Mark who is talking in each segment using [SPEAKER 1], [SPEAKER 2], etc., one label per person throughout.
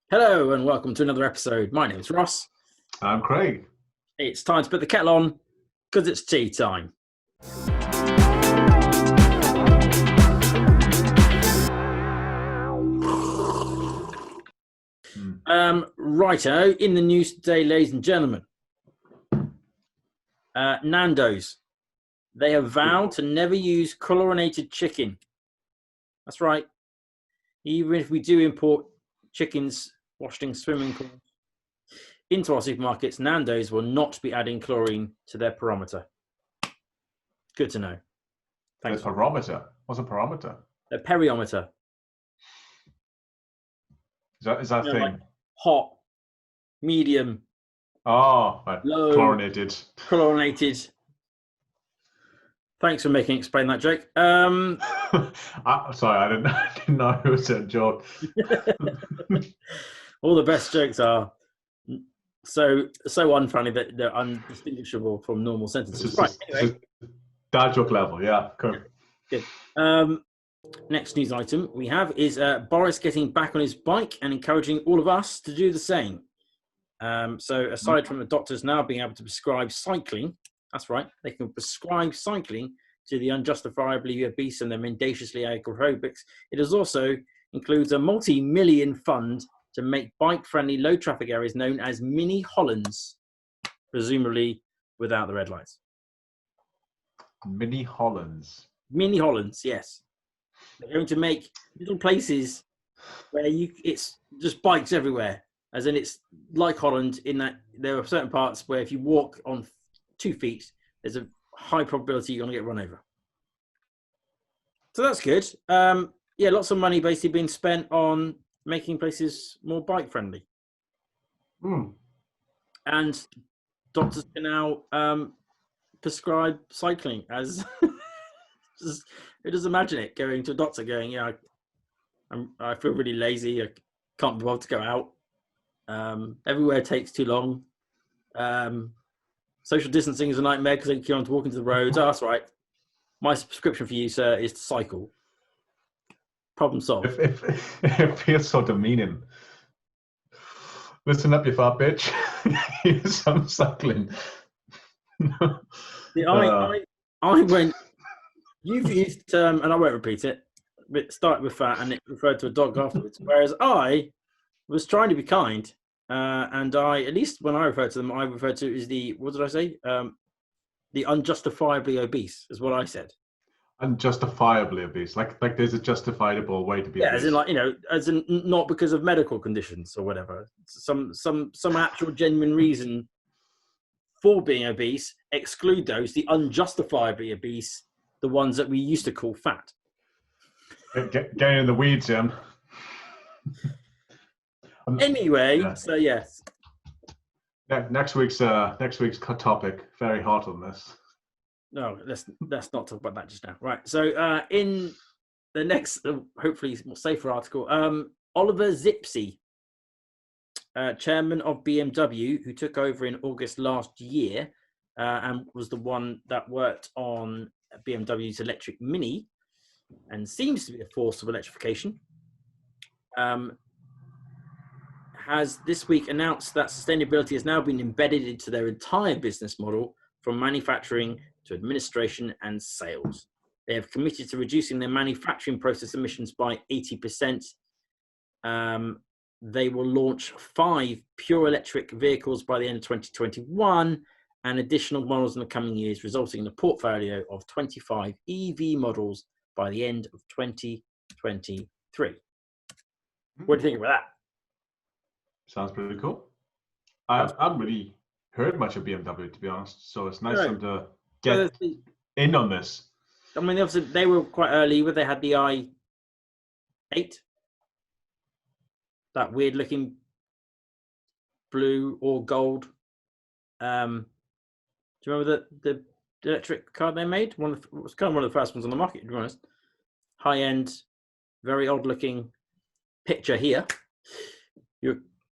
[SPEAKER 1] Hello and welcome to another episode. My name is Ross.
[SPEAKER 2] I'm Craig.
[SPEAKER 1] It's time to put the kettle on because it's tea time. Righto, in the news today, ladies and gentlemen, Nandos, they have vowed to never use chlorinated chicken. That's right. Even if we do import chickens washed in swimming pools into our supermarkets, Nandos will not be adding chlorine to their parameter. Good to know. Thanks.
[SPEAKER 2] The parameter. What's a parameter?
[SPEAKER 1] A periometer.
[SPEAKER 2] Is that thing?
[SPEAKER 1] Like hot, medium,
[SPEAKER 2] low, chlorinated.
[SPEAKER 1] Chlorinated. Thanks for explain that joke.
[SPEAKER 2] Sorry, I didn't know it was a joke.
[SPEAKER 1] All the best jokes are so unfunny that they're undistinguishable from normal sentences.
[SPEAKER 2] Anyway. Dad joke level, yeah. Cool.
[SPEAKER 1] Good. Next news item we have is Boris getting back on his bike and encouraging all of us to do the same. So aside from the doctors now being able to prescribe cycling, that's right, they can prescribe cycling to the unjustifiably obese and the mendaciously agoraphobics. It also includes a multi-million fund to make bike-friendly low-traffic areas known as mini-Hollands, presumably without the red lights.
[SPEAKER 2] Mini-Hollands.
[SPEAKER 1] Mini-Hollands, yes. They're going to make little places where it's just bikes everywhere, as in it's like Holland in that there are certain parts where if you walk on 2 feet, there's a high probability you're going to get run over. So that's good. Yeah, lots of money basically being spent on making places more bike friendly. And doctors can now prescribe cycling as who does imagine it going to a doctor going, yeah, I feel really lazy, I can't be bothered to go out, everywhere takes too long, social distancing is a nightmare because they keep on walking to the roads. Oh, that's right, my prescription for you, sir, is to cycle. Problem solved.
[SPEAKER 2] It feels so demeaning. Listen up, you fat bitch. Here's some cycling.
[SPEAKER 1] I went, you've used the term, and I won't repeat it, but started with fat and it referred to a dog afterwards, whereas I was trying to be kind, and at least when I referred to them, I referred to it as what did I say? The unjustifiably obese is what I said.
[SPEAKER 2] Unjustifiably obese, like there's a justifiable way to be obese.
[SPEAKER 1] As in not because of medical conditions or whatever. Some actual genuine reason for being obese. Exclude those, the unjustifiably obese, the ones that we used to call fat.
[SPEAKER 2] Getting in the weeds, Jim.
[SPEAKER 1] Anyway,
[SPEAKER 2] yeah.
[SPEAKER 1] So yes.
[SPEAKER 2] Next week's topic. Very hot on this.
[SPEAKER 1] No, let's not talk about that just now. Right. So in the next, hopefully more safer article, Oliver Zipse, chairman of BMW, who took over in August last year and was the one that worked on BMW's electric Mini and seems to be a force of electrification, has this week announced that sustainability has now been embedded into their entire business model, from manufacturing to administration and sales. They have committed to reducing their manufacturing process emissions by 80%. They will launch 5 pure electric vehicles by the end of 2021 and additional models in the coming years, resulting in a portfolio of 25 EV models by the end of 2023. What do you think about that?
[SPEAKER 2] Sounds pretty cool. I haven't really heard much of BMW, to be honest, so it's nice of them to get in on this.
[SPEAKER 1] I mean, obviously they were quite early where they had the i8, that weird looking blue or gold. Do you remember the electric car they made? It was kind of one of the first ones on the market, to be honest. High end, very odd looking picture here.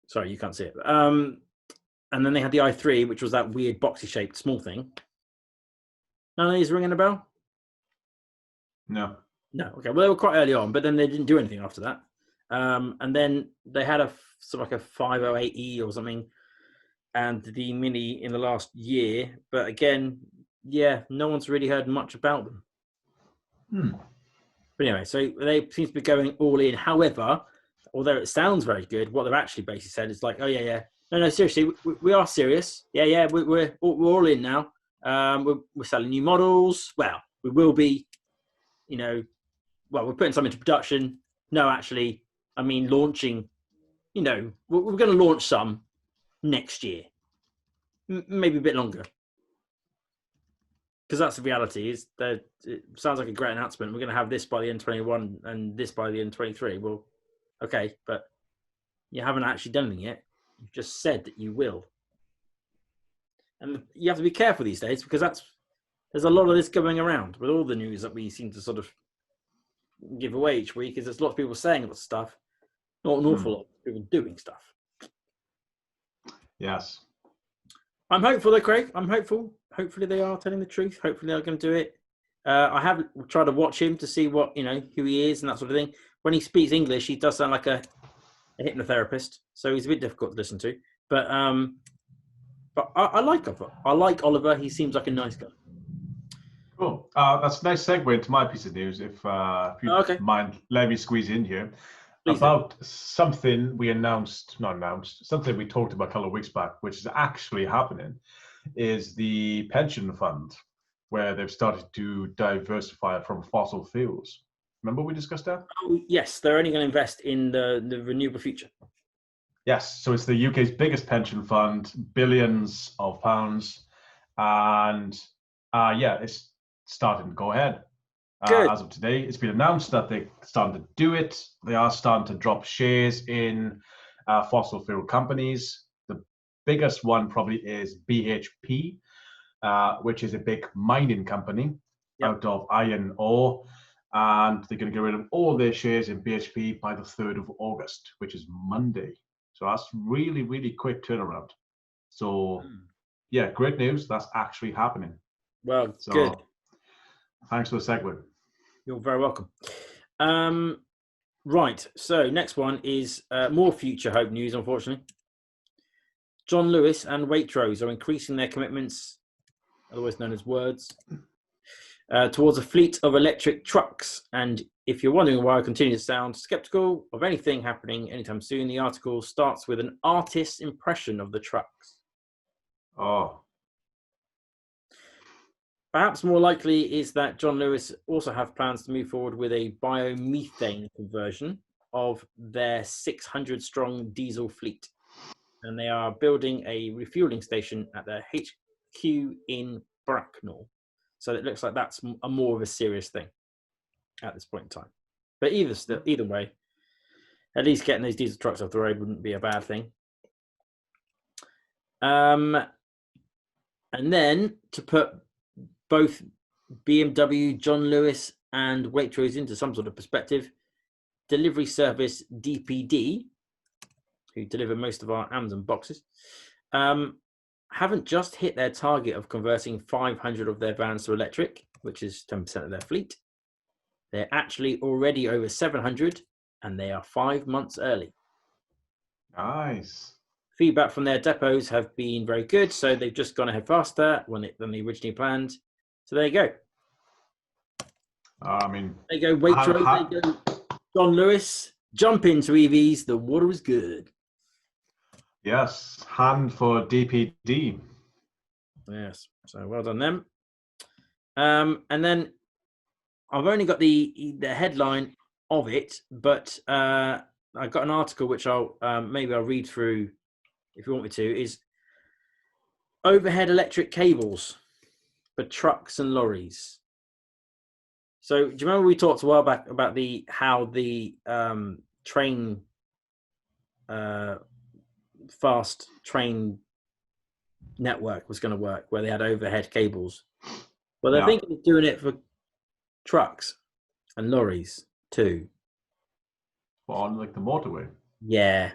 [SPEAKER 1] Sorry, you can't see it. And then they had the i3, which was that weird boxy shaped small thing. None of these ringing a bell?
[SPEAKER 2] No.
[SPEAKER 1] Okay. Well, they were quite early on, but then they didn't do anything after that. And then they had a sort of like a 508E or something, and the Mini in the last year. But again, yeah, no one's really heard much about them. But anyway, so they seem to be going all in. However, although it sounds very good, what they've actually basically said is like, oh yeah, no, seriously, we are serious. Yeah, we're all in now. We're selling new models. Well, we will be, we're putting some into production. No, actually, I mean launching. We're going to launch some next year, maybe a bit longer. Because that's the reality. Is that it sounds like a great announcement. We're going to have this by the end of 21 and this by the end of 23. Well, okay, but you haven't actually done anything yet. You've just said that you will, and you have to be careful these days because there's a lot of this going around with all the news that we seem to sort of give away each week. Is there's lots of people saying lots of stuff, not an awful lot of people doing stuff.
[SPEAKER 2] Yes.
[SPEAKER 1] I'm hopeful though, Craig. I'm hopeful. Hopefully they are telling the truth. Hopefully they're going to do it. I have tried to watch him to see what, who he is and that sort of thing. When he speaks English, he does sound like a hypnotherapist. So he's a bit difficult to listen to. But I like Oliver. I like Oliver. He seems like a nice guy.
[SPEAKER 2] Cool. That's a nice segue into my piece of news. If you mind, let me squeeze in here. Please about do. Something we something we talked about a couple of weeks back, which is actually happening, is the pension fund, where they've started to diversify from fossil fuels. Remember we discussed that?
[SPEAKER 1] Oh, yes, they're only going to invest in the renewable future.
[SPEAKER 2] Yes, so it's the UK's biggest pension fund, billions of pounds, and it's starting to go ahead. As of today, it's been announced that they're starting to do it. They are starting to drop shares in fossil fuel companies. The biggest one probably is BHP, which is a big mining company out of iron ore. And they're going to get rid of all their shares in BHP by the 3rd of August, which is Monday. So that's really, really quick turnaround. So, yeah, great news. That's actually happening.
[SPEAKER 1] Well, good.
[SPEAKER 2] Thanks for the segue.
[SPEAKER 1] You're very welcome. Right, so next one is more future hope news, unfortunately. John Lewis and Waitrose are increasing their commitments, otherwise known as words, towards a fleet of electric trucks. And if you're wondering why I continue to sound skeptical of anything happening anytime soon, the article starts with an artist's impression of the trucks.
[SPEAKER 2] Oh.
[SPEAKER 1] Perhaps more likely is that John Lewis also have plans to move forward with a bio-methane conversion of their 600-strong diesel fleet. And they are building a refueling station at their HQ in Bracknell. So it looks like that's more of a serious thing at this point in time. But either way, at least getting those diesel trucks off the road wouldn't be a bad thing. And then to put both BMW, John Lewis, and Waitrose into some sort of perspective, delivery service DPD, who deliver most of our Amazon boxes, haven't just hit their target of converting 500 of their vans to electric, which is 10% of their fleet. They're actually already over 700, and they are 5 months early.
[SPEAKER 2] Nice.
[SPEAKER 1] Feedback from their depots have been very good, so they've just gone ahead faster than they originally planned. So there you go. There you go, Waitrose. There you go, John Lewis. Jump into EVs. The water is good.
[SPEAKER 2] Yes, hand for DPD.
[SPEAKER 1] Yes, so well done them. And then I've only got the headline of it, but I got an article which I'll read through if you want me to. Is overhead electric cables for trucks and lorries. So do you remember we talked a while back about how the train fast train network was going to work, where they had overhead cables? Well, they're thinking of doing it for trucks and lorries too.
[SPEAKER 2] Well, on like the motorway?
[SPEAKER 1] Yeah.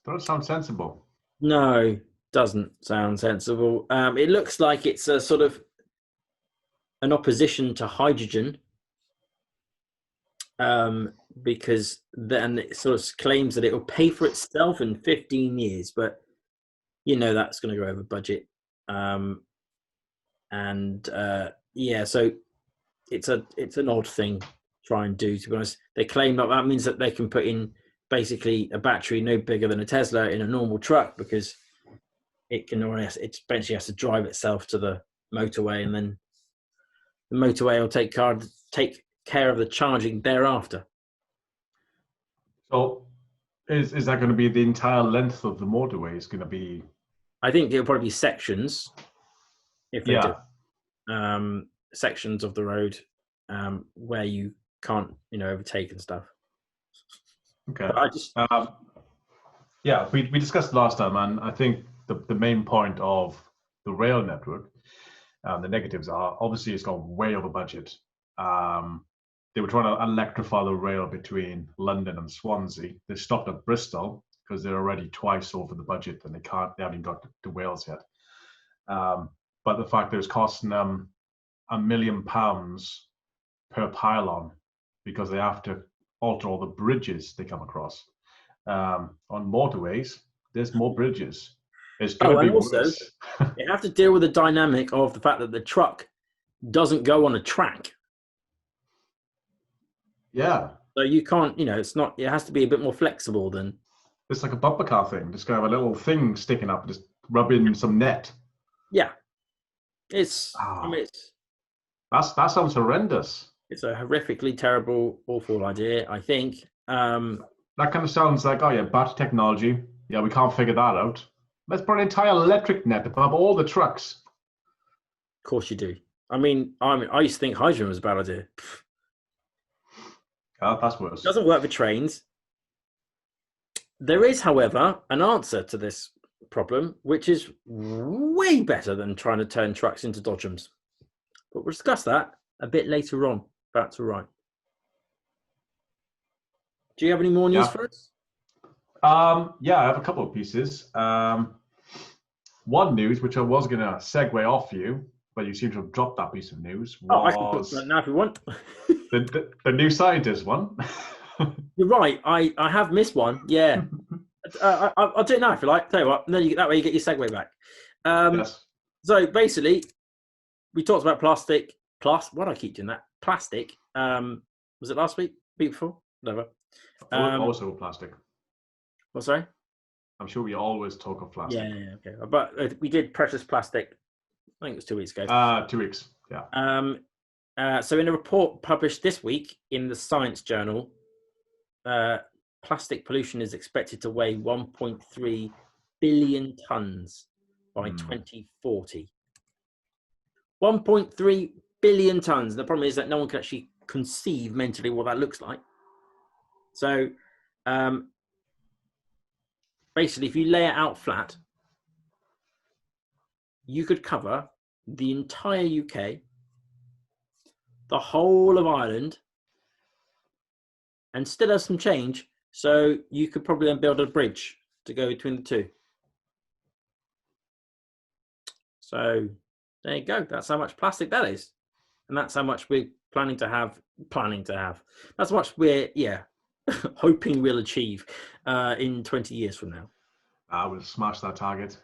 [SPEAKER 2] Doesn't sound sensible.
[SPEAKER 1] No, doesn't sound sensible. It looks like it's a sort of an opposition to hydrogen, because then it sort of claims that it will pay for itself in 15 years, but that's going to go over budget. So it's an odd thing to try and do, to be honest. They claim that means that they can put in basically a battery no bigger than a Tesla in a normal truck, because it eventually has to drive itself to the motorway, and then the motorway will take care of the charging thereafter.
[SPEAKER 2] So is that going to be the entire length of the motorway? Is going to be?
[SPEAKER 1] I think it'll probably be sections, if they do. Sections of the road where you can't, overtake and stuff.
[SPEAKER 2] Okay.
[SPEAKER 1] But I just
[SPEAKER 2] we discussed last time, and I think the main point of the rail network, the negatives are obviously it's gone way over budget. They were trying to electrify the rail between London and Swansea. They stopped at Bristol because they're already twice over the budget, and they haven't got to Wales yet. But the fact that it's costing them £1 million per pylon, because they have to alter all the bridges they come across. On motorways, there's more bridges. It's going to be worse.
[SPEAKER 1] You have to deal with the dynamic of the fact that the truck doesn't go on a track.
[SPEAKER 2] Yeah.
[SPEAKER 1] So you can't, it's not. It has to be a bit more flexible than.
[SPEAKER 2] It's like a bumper car thing. Just going to have a little thing sticking up, just rub in some net.
[SPEAKER 1] Yeah. That
[SPEAKER 2] sounds horrendous.
[SPEAKER 1] It's a horrifically terrible, awful idea, I think.
[SPEAKER 2] That kind of sounds like, battery technology. Yeah, we can't figure that out. Let's put an entire electric net above all the trucks.
[SPEAKER 1] Of course you do. I used to think hydrogen was a bad idea.
[SPEAKER 2] That's worse.
[SPEAKER 1] It doesn't work for trains. There is, however, an answer to this problem, which is way better than trying to turn trucks into dodgems. But we'll discuss that a bit later on. That's all right. Do you have any more news for us?
[SPEAKER 2] I have a couple of pieces. One news, which I was going to segue off you, but you seem to have dropped that piece of news.
[SPEAKER 1] I can put that now if you want.
[SPEAKER 2] the new scientist one.
[SPEAKER 1] You're right. I have missed one. Yeah. I'll do it now if you like. Tell you what. That way you get your segue back.
[SPEAKER 2] Yes.
[SPEAKER 1] So basically, we talked about plastic. Why do I keep doing that? Plastic. Was it last week? Week before? Whatever.
[SPEAKER 2] Also plastic.
[SPEAKER 1] What, sorry?
[SPEAKER 2] I'm sure we always talk of plastic.
[SPEAKER 1] Yeah, okay. But we did precious plastic. I think it was 2 weeks ago.
[SPEAKER 2] 2 weeks. Yeah.
[SPEAKER 1] So in a report published this week in the Science Journal, plastic pollution is expected to weigh 1.3 billion tons by 2040. 1.3 billion tons. The problem is that no one can actually conceive mentally what that looks like. So basically, if you lay it out flat, you could cover the entire UK, the whole of Ireland, and still have some change. So you could probably then build a bridge to go between the two. So there you go. That's how much plastic that is. And that's how much we're planning to have. That's how much we're, hoping we'll achieve in 20 years from now.
[SPEAKER 2] I will smash that target.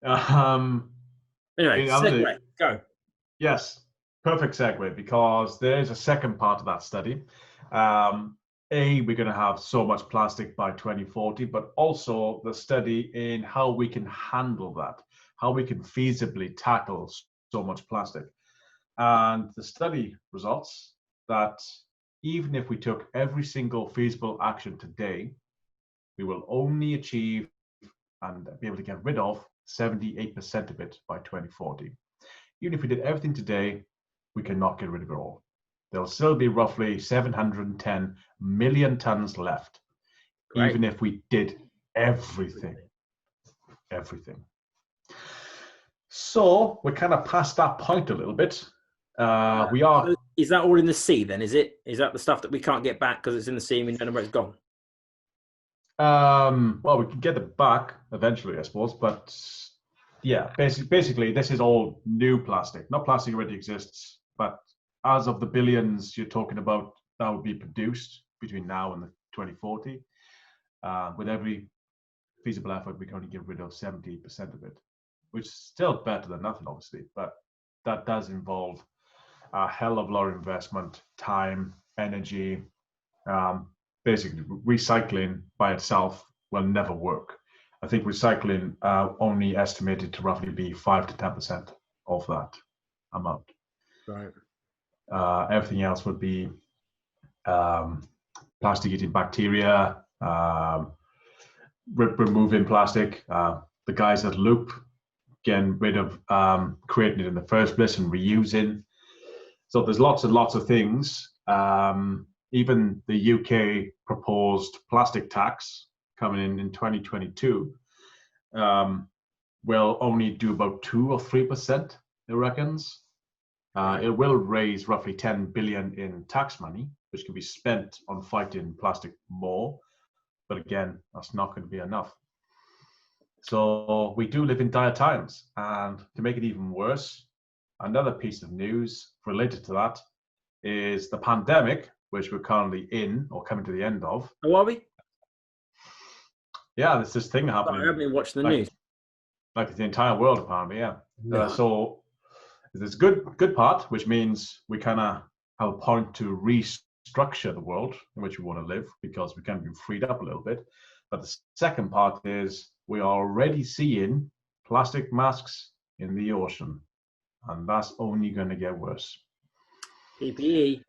[SPEAKER 1] Anyway, segue, go.
[SPEAKER 2] Yes, perfect segue, because there is a second part of that study. We're going to have so much plastic by 2040, but also the study in how we can handle that, how we can feasibly tackle so much plastic. And the study results that even if we took every single feasible action today, we will only achieve and be able to get rid of 78% of it by 2040. Even if we did everything today, we cannot get rid of it all. There'll still be roughly 710 million tons left, right, even if we did everything. So we're kind of past that point a little bit. We are.
[SPEAKER 1] Is that all in the sea then? Is that the stuff that we can't get back because it's in the sea and we don't know where it's gone?
[SPEAKER 2] Well, we can get it back eventually, I suppose. But yeah, basically, this is all new plastic. Not plastic already exists, but as of the billions you're talking about that would be produced between now and the 2040. With every feasible effort, we can only get rid of 70% of it, which is still better than nothing, obviously. But that does involve a hell of a lot of investment, time, energy. Basically, recycling by itself will never work. I think recycling only estimated to roughly be 5 to 10% of that amount.
[SPEAKER 1] Right.
[SPEAKER 2] Everything else would be plastic-eating bacteria, removing plastic. The guys at Loop getting rid of creating it in the first place and reusing. So there's lots and lots of things. Even the UK proposed plastic tax coming in 2022 will only do about 2 or 3%, it reckons. It will raise roughly 10 billion in tax money, which can be spent on fighting plastic more. But again, that's not going to be enough. So we do live in dire times. And to make it even worse, another piece of news related to that is the pandemic, which we're currently in or coming to the end of.
[SPEAKER 1] Oh, are we?
[SPEAKER 2] Yeah, there's this thing happening.
[SPEAKER 1] I haven't been watching the news.
[SPEAKER 2] Like the entire world, apparently, yeah.
[SPEAKER 1] No.
[SPEAKER 2] So there's good part, which means we kind of have a point to restructure the world in which we want to live, because we can be freed up a little bit. But the second part is we are already seeing plastic masks in the ocean, and that's only going to get worse.
[SPEAKER 1] PPE.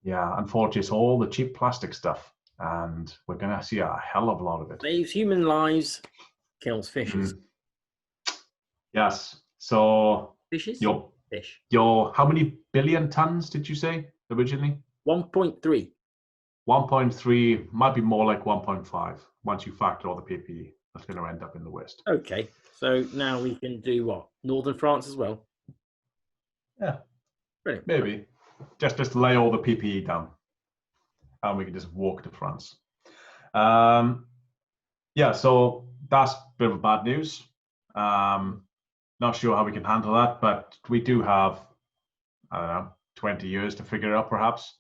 [SPEAKER 2] Yeah, unfortunately, it's all the cheap plastic stuff, and we're going to see a hell of a lot of it.
[SPEAKER 1] Saves human lives, kills fishes.
[SPEAKER 2] Yes. So
[SPEAKER 1] Fishes? Fish.
[SPEAKER 2] Your how many billion tons did you say originally?
[SPEAKER 1] 1.3.
[SPEAKER 2] 1.3, might be more like 1.5 once you factor all the PPE that's going to end up in the West.
[SPEAKER 1] Okay, so now we can do what? Northern France as well?
[SPEAKER 2] Yeah.
[SPEAKER 1] Brilliant.
[SPEAKER 2] Maybe. Just lay all the PPE down and we can just walk to France. Yeah, so that's a bit of bad news. Not sure how we can handle that, but we do have, I don't know, 20 years to figure it out perhaps.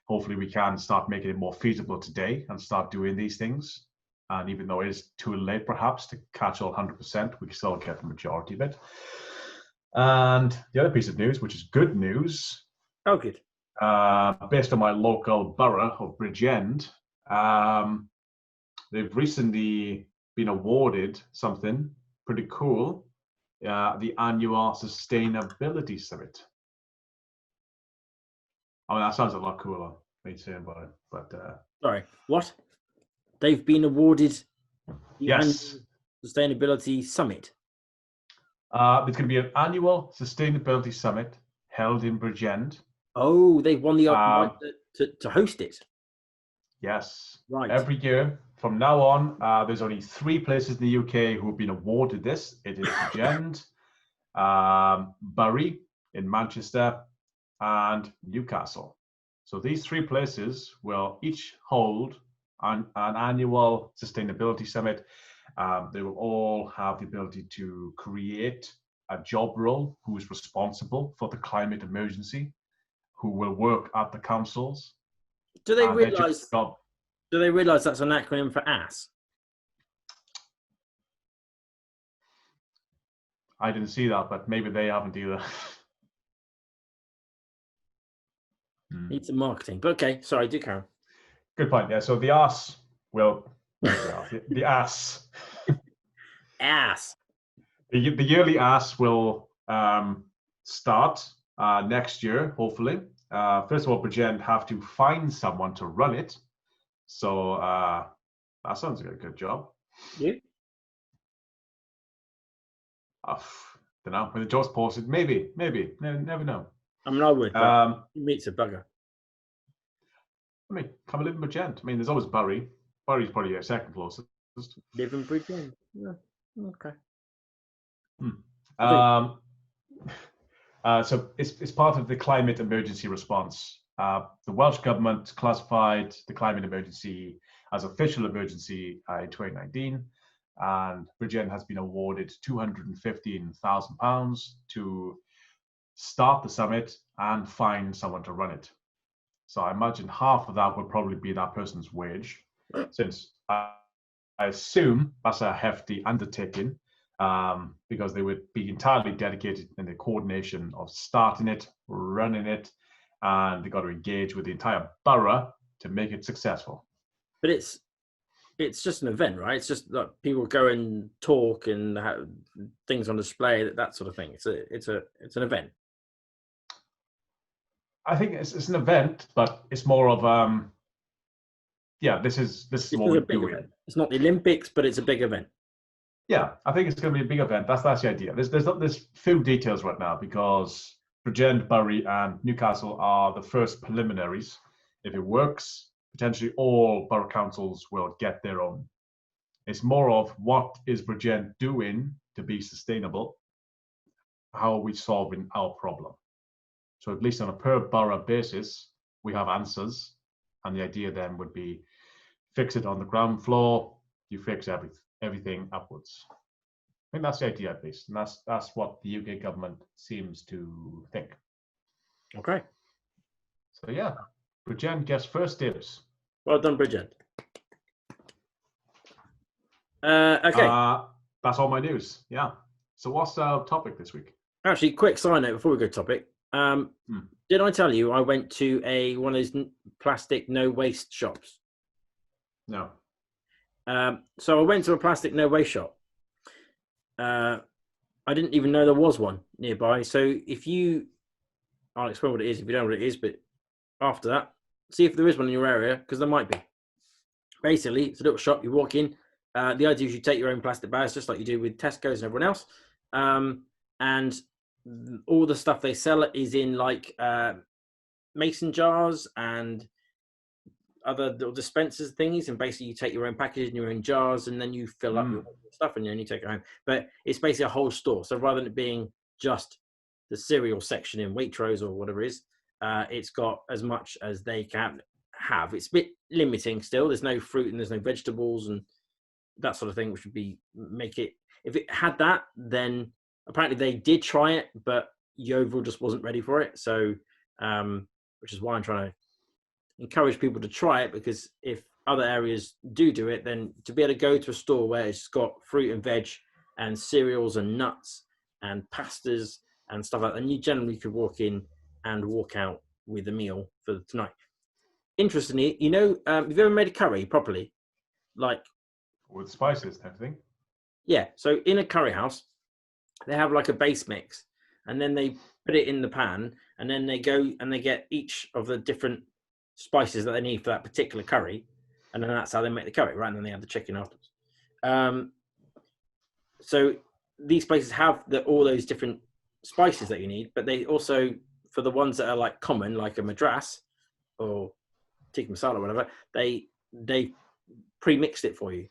[SPEAKER 2] Hopefully we can start making it more feasible today and start doing these things. And even though it is too late perhaps to catch all 100%, we can still get the majority of it. And the other piece of news, which is good news.
[SPEAKER 1] Oh, good.
[SPEAKER 2] Based on my local borough of Bridgend, they've recently been awarded something pretty cool, the annual Sustainability Summit. I mean, that sounds a lot cooler, me saying about it, but...
[SPEAKER 1] Sorry, what? They've been awarded the
[SPEAKER 2] yes.
[SPEAKER 1] Sustainability Summit?
[SPEAKER 2] There's going to be an annual Sustainability Summit held in Bridgend.
[SPEAKER 1] Oh, they've won the right to host it.
[SPEAKER 2] Yes.
[SPEAKER 1] Right.
[SPEAKER 2] Every year from now on, there's only 3 places in the UK who have been awarded this. It is Bridgend, Bury in Manchester, and Newcastle. So these 3 places will each hold an annual sustainability summit. They will all have the ability to create a job role who is responsible for the climate emergency, who will work at the councils.
[SPEAKER 1] Do they realise? Do they realise that's an acronym for ASS?
[SPEAKER 2] I didn't see that, but maybe they haven't either.
[SPEAKER 1] Needs some marketing, but okay. Sorry, do carry on.
[SPEAKER 2] Good point. Yeah. So the ASS will the ASS.
[SPEAKER 1] ASS.
[SPEAKER 2] The yearly ASS will start next year, hopefully. First of all, Bridgend have to find someone to run it. So that sounds like a good job.
[SPEAKER 1] Yeah.
[SPEAKER 2] Don't know. When the job's posted, maybe. Never know.
[SPEAKER 1] I mean, I would. He meets a bugger.
[SPEAKER 2] I mean, come and live in Bridgend. I mean, there's always Bury. Bury's probably your second closest.
[SPEAKER 1] Live in Bridgend. Yeah. Okay.
[SPEAKER 2] So it's part of the climate emergency response. The Welsh government classified the climate emergency as official emergency in 2019, and Bridgend has been awarded £215,000 to start the summit and find someone to run it. So I imagine half of that would probably be that person's wage, since I assume that's a hefty undertaking, because they would be entirely dedicated in the coordination of starting it, running it, and they've got to engage with the entire borough to make it successful.
[SPEAKER 1] But it's just an event, right? It's just like people go and talk and have things on display, that sort of thing. It's an event.
[SPEAKER 2] I think it's an event, but it's more of this is what we're doing.
[SPEAKER 1] It's not the Olympics, but it's a big event.
[SPEAKER 2] Yeah, I think it's going to be a big event. That's the idea. There's few details right now because Bridgend, Bury, and Newcastle are the first preliminaries. If it works, potentially all borough councils will get their own. It's more of what is Bridgend doing to be sustainable? How are we solving our problem? So at least on a per borough basis, we have answers. And the idea then would be fix it on the ground floor, you fix everything upwards. I think that's the idea at least. And that's what the UK government seems to think.
[SPEAKER 1] Okay.
[SPEAKER 2] So yeah, Bridgend gets first dibs.
[SPEAKER 1] Well done, Bridgend. Okay.
[SPEAKER 2] That's all my news. Yeah. So what's our topic this week?
[SPEAKER 1] Actually, quick side note before we go to topic. Did I tell you I went to one of those plastic no waste shops?
[SPEAKER 2] No.
[SPEAKER 1] So I went to a plastic no waste shop. I didn't even know there was one nearby. So I'll explain what it is if you don't know what it is, but after that, see if there is one in your area, because there might be. Basically, it's a little shop. You walk in. The idea is you take your own plastic bags, just like you do with Tesco's and everyone else. And all the stuff they sell is in like mason jars and other little dispensers thingies, and basically you take your own packages in your own jars, and then you fill up your stuff and then you take it home. But it's basically a whole store. So rather than it being just the cereal section in Waitrose or whatever it is, it's got as much as they can have. It's a bit limiting still. There's no fruit and there's no vegetables and that sort of thing, which would be make it. If it had that, then apparently they did try it, but Yeovil just wasn't ready for it. So, which is why I'm trying to encourage people to try it, because if other areas do it, then to be able to go to a store where it's got fruit and veg and cereals and nuts and pastas and stuff like that, and you generally could walk in and walk out with a meal for tonight. Interestingly, have you ever made a curry properly? Like
[SPEAKER 2] with spices and everything?
[SPEAKER 1] Yeah. So in a curry house, they have like a base mix, and then they put it in the pan, and then they go and they get each of the different spices that they need for that particular curry, and then that's how they make the curry, right? And then they have the chicken afterwards. So these places have all those different spices that you need, but they also, for the ones that are like common, like a madras or tikka masala or whatever, they pre-mixed it for you.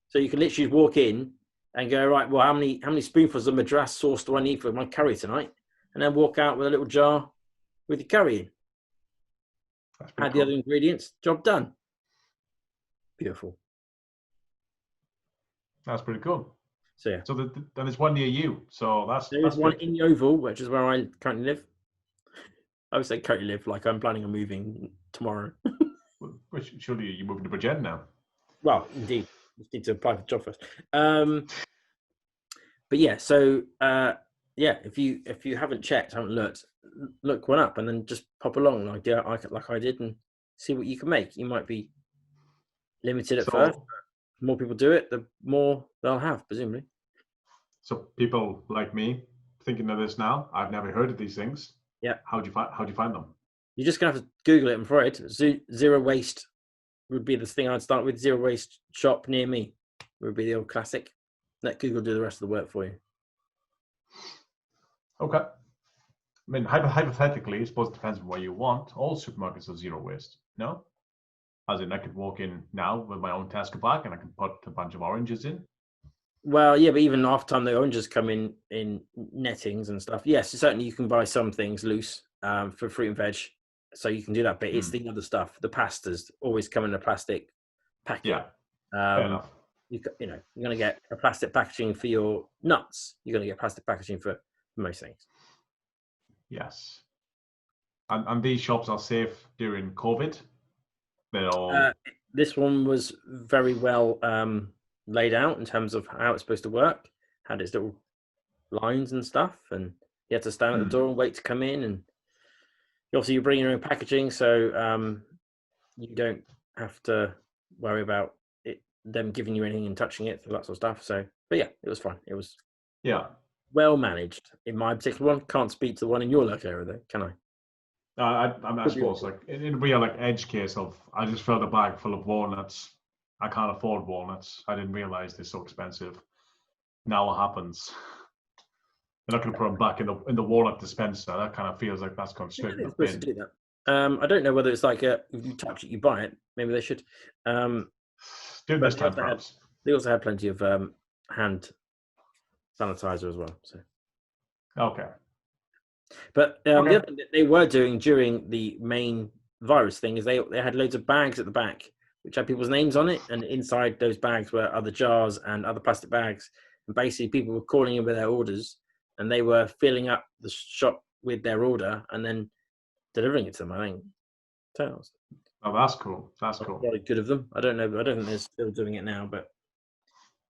[SPEAKER 1] So you can literally walk in and go, right, well, how many spoonfuls of madras sauce do I need for my curry tonight? And then walk out with a little jar with your curry in. Add the other ingredients, job done. Beautiful.
[SPEAKER 2] That's pretty cool.
[SPEAKER 1] So yeah.
[SPEAKER 2] So then there's one near you. So
[SPEAKER 1] there's one in Yeovil, which is where I currently live. I would say currently live, like I'm planning on moving tomorrow.
[SPEAKER 2] Which surely you're moving to Bridgend now.
[SPEAKER 1] Well, indeed. Just need to apply for the job first. But yeah, so if you haven't checked, haven't looked, look one up and then just pop along like I did and see what you can make. You might be limited at first. The more people do it, the more they'll have, presumably. So
[SPEAKER 2] people like me thinking of this now, I've never heard of these things.
[SPEAKER 1] Yeah.
[SPEAKER 2] How do you find them? You're
[SPEAKER 1] just gonna have to Google it, I'm afraid. Zero waste would be the thing I'd start with. Zero waste shop near me would be the old classic. Let Google do the rest of the work for you.
[SPEAKER 2] Okay. I mean, hypothetically, I suppose it depends on what you want. All supermarkets are zero waste, no? As in, I could walk in now with my own Tesco bag and I can put a bunch of oranges in. Well,
[SPEAKER 1] yeah, but even half the time the oranges come in nettings and stuff. Yes, certainly you can buy some things loose for fruit and veg. So you can do that, but it's the other stuff. The pastas always come in a plastic packet.
[SPEAKER 2] Yeah, fair enough.
[SPEAKER 1] You're going to get a plastic packaging for your nuts. You're going to get plastic packaging for most things.
[SPEAKER 2] Yes. And these shops are safe during COVID? They're all...
[SPEAKER 1] This one was very well laid out in terms of how it's supposed to work. Had its little lines and stuff, and you had to stand at the door and wait to come in. And obviously, you bring your own packaging, so you don't have to worry about them giving you anything and touching it for that sort of stuff. So, but yeah, it was fine. It was well managed. In my particular one, can't speak to the one in your local area though, can I?
[SPEAKER 2] I suppose like it'd be a like edge case of I just filled a bag full of walnuts. I can't afford walnuts. I didn't realize they're so expensive. Now what happens? They're not going to put them back in the walnut dispenser. That kind of feels like that's going straight in the bin.
[SPEAKER 1] To do that. I don't know whether it's like if you touch it, you buy it. Maybe they should. Do
[SPEAKER 2] this time, perhaps.
[SPEAKER 1] They also had plenty of hand sanitizer as well. So.
[SPEAKER 2] Okay.
[SPEAKER 1] But the other thing that they were doing during the main virus thing is they had loads of bags at the back which had people's names on it, and inside those bags were other jars and other plastic bags. And basically, people were calling in with their orders, and they were filling up the shop with their order and then delivering it to them. I think. So,
[SPEAKER 2] oh, that's cool. That's cool.
[SPEAKER 1] Very good of them. I don't know. I don't think they're still doing it now. But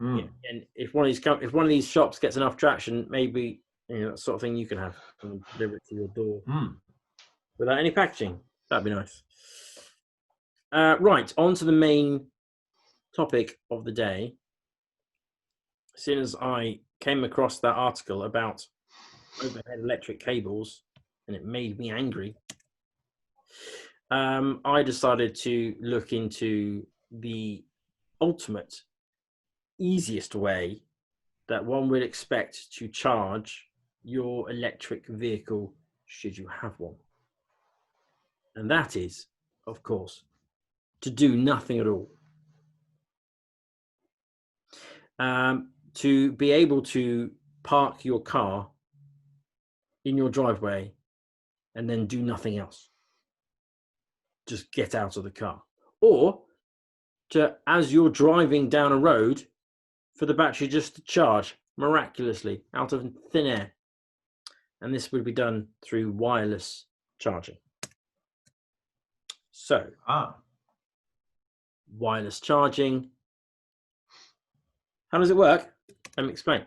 [SPEAKER 1] yeah, and if one of these shops gets enough traction, maybe. That sort of thing you can have and deliver it to your door without any packaging. That'd be nice. Right, on to the main topic of the day. As soon as I came across that article about overhead electric cables, and it made me angry, I decided to look into the ultimate, easiest way that one would expect to charge your electric vehicle should you have one. And that is, of course, to do nothing at all. To be able to park your car in your driveway and then do nothing else. Just get out of the car. Or to, as you're driving down a road, for the battery just to charge miraculously out of thin air. And this would be done through wireless charging. So, wireless charging. How does it work? Let me explain.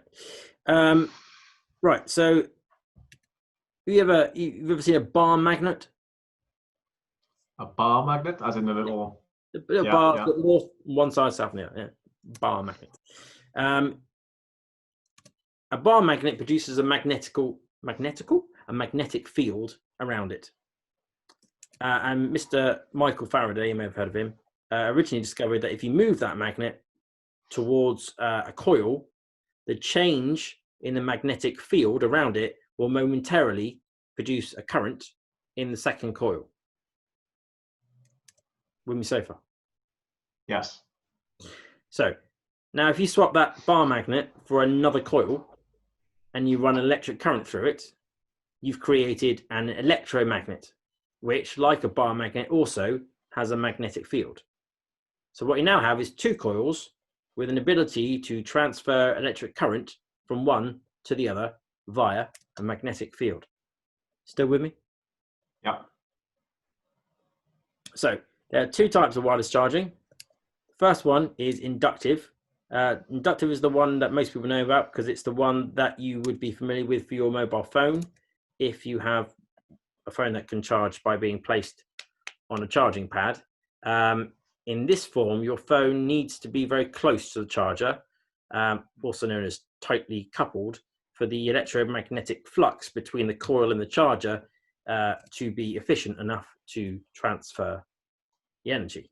[SPEAKER 1] Right, so you've ever seen a bar magnet?
[SPEAKER 2] A bar magnet, as in a little...
[SPEAKER 1] A bar, north, one side, south, bar magnet. A bar magnet produces a magnetic field around it. And Mr. Michael Faraday, you may have heard of him, originally discovered that if you move that magnet towards a coil, the change in the magnetic field around it will momentarily produce a current in the second coil. With me so far?
[SPEAKER 2] Yes.
[SPEAKER 1] So, now if you swap that bar magnet for another coil and you run electric current through it, you've created an electromagnet, which, like a bar magnet, also has a magnetic field. So what you now have is two coils with an ability to transfer electric current from one to the other via a magnetic field. Still with me?
[SPEAKER 2] Yeah.
[SPEAKER 1] So there are two types of wireless charging. The first one is inductive. Inductive is the one that most people know about because it's the one that you would be familiar with for your mobile phone if you have a phone that can charge by being placed on a charging pad. In this form, your phone needs to be very close to the charger, also known as tightly coupled, for the electromagnetic flux between the coil and the charger to be efficient enough to transfer the energy.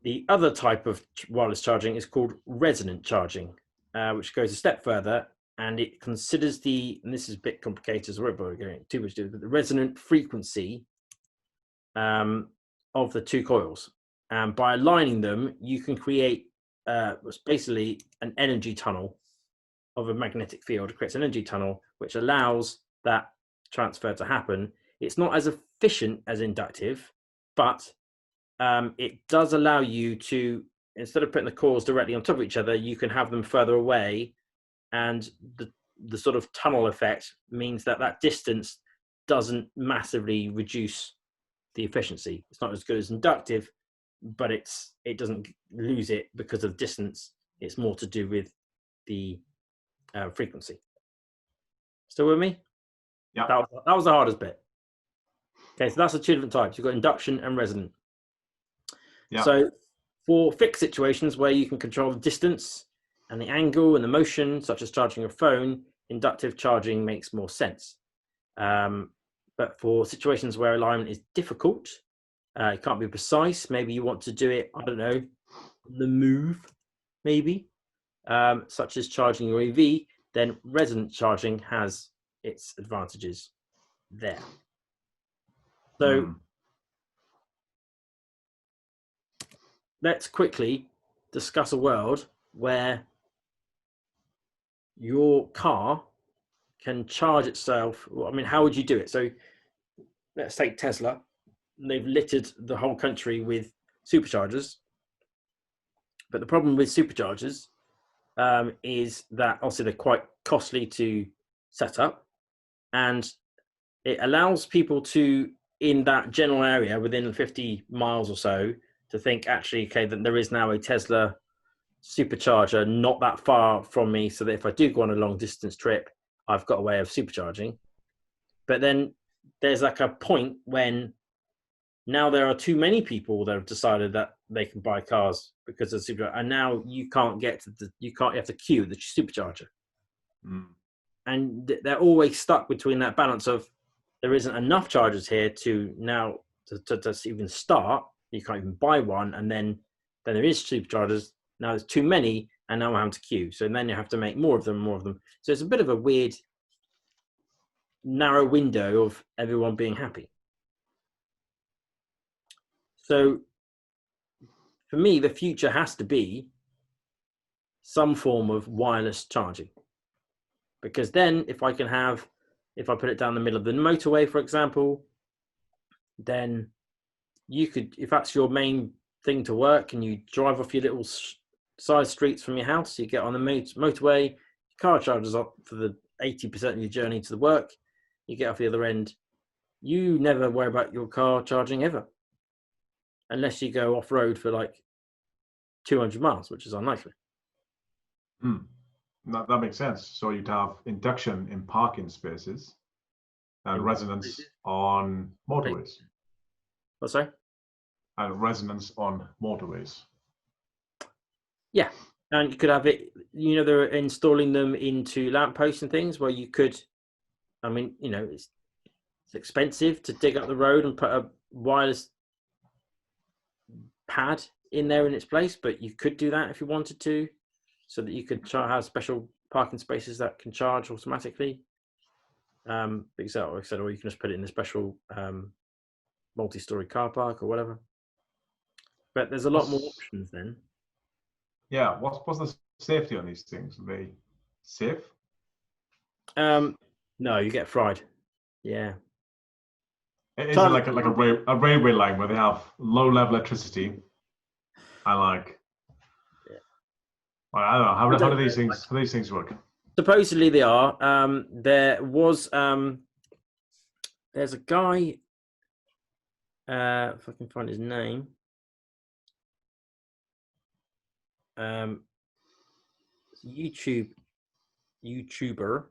[SPEAKER 1] The other type of wireless charging is called resonant charging, which goes a step further, and it considers and this is a bit complicated, so we're not going too much to it, the resonant frequency of the two coils. And by aligning them, you can create basically an energy tunnel of a magnetic field. It creates an energy tunnel, which allows that transfer to happen. It's not as efficient as inductive, but it does allow you to, instead of putting the coils directly on top of each other, you can have them further away, and the sort of tunnel effect means that distance doesn't massively reduce the efficiency. It's not as good as inductive, but it doesn't lose it because of distance. It's more to do with the frequency. Still with me?
[SPEAKER 2] Yeah.
[SPEAKER 1] That was the hardest bit. Okay, so that's the two different types. You've got induction and resonant. Yeah. So for fixed situations where you can control the distance and the angle and the motion, such as charging your phone, inductive charging makes more sense. But for situations where alignment is difficult, it can't be precise. Maybe you want to do it, I don't know, on the move, maybe, such as charging your EV, then resonant charging has its advantages there. So let's quickly discuss a world where your car can charge itself. I mean, how would you do it? So let's take Tesla. They've littered the whole country with superchargers. But the problem with superchargers is that obviously they're quite costly to set up. And it allows people to, in that general area within 50 miles or so, to think actually, okay, that there is now a Tesla supercharger not that far from me, so that if I do go on a long distance trip, I've got a way of supercharging. But then there's like a point when now there are too many people that have decided that they can buy cars because of supercharger, and now you can't get to you have to queue the supercharger. And they're always stuck between that balance of there isn't enough chargers here to now to even start. You can't even buy one, and then there is superchargers. Now there's too many, and now we're having to queue. So then you have to make more of them. So it's a bit of a weird, narrow window of everyone being happy. So for me, the future has to be some form of wireless charging. Because then if I put it down the middle of the motorway, for example, then you could, if that's your main thing to work and you drive off your little side streets from your house, you get on the motorway, your car charges up for the 80% of your journey to the work, you get off the other end, you never worry about your car charging ever. Unless you go off-road for like 200 miles, which is unlikely.
[SPEAKER 2] That makes sense. So you'd have induction in parking spaces and resonance on motorways.
[SPEAKER 1] What's that?
[SPEAKER 2] And resonance on motorways. Yeah.
[SPEAKER 1] And you could have it, they're installing them into lampposts and things where you could, it's expensive to dig up the road and put a wireless pad in there in its place, but you could do that if you wanted to, so that you could have special parking spaces that can charge automatically. Or you can just put it in a special multi-story car park or whatever. But there's a lot more options then.
[SPEAKER 2] Yeah, what's the safety on these things? Are they safe?
[SPEAKER 1] No, you get fried. Yeah.
[SPEAKER 2] Is it like a railway line where they have low level electricity and like, I don't know, how do these things work?
[SPEAKER 1] Supposedly they are. There was there's a guy, if I can find his name, YouTuber.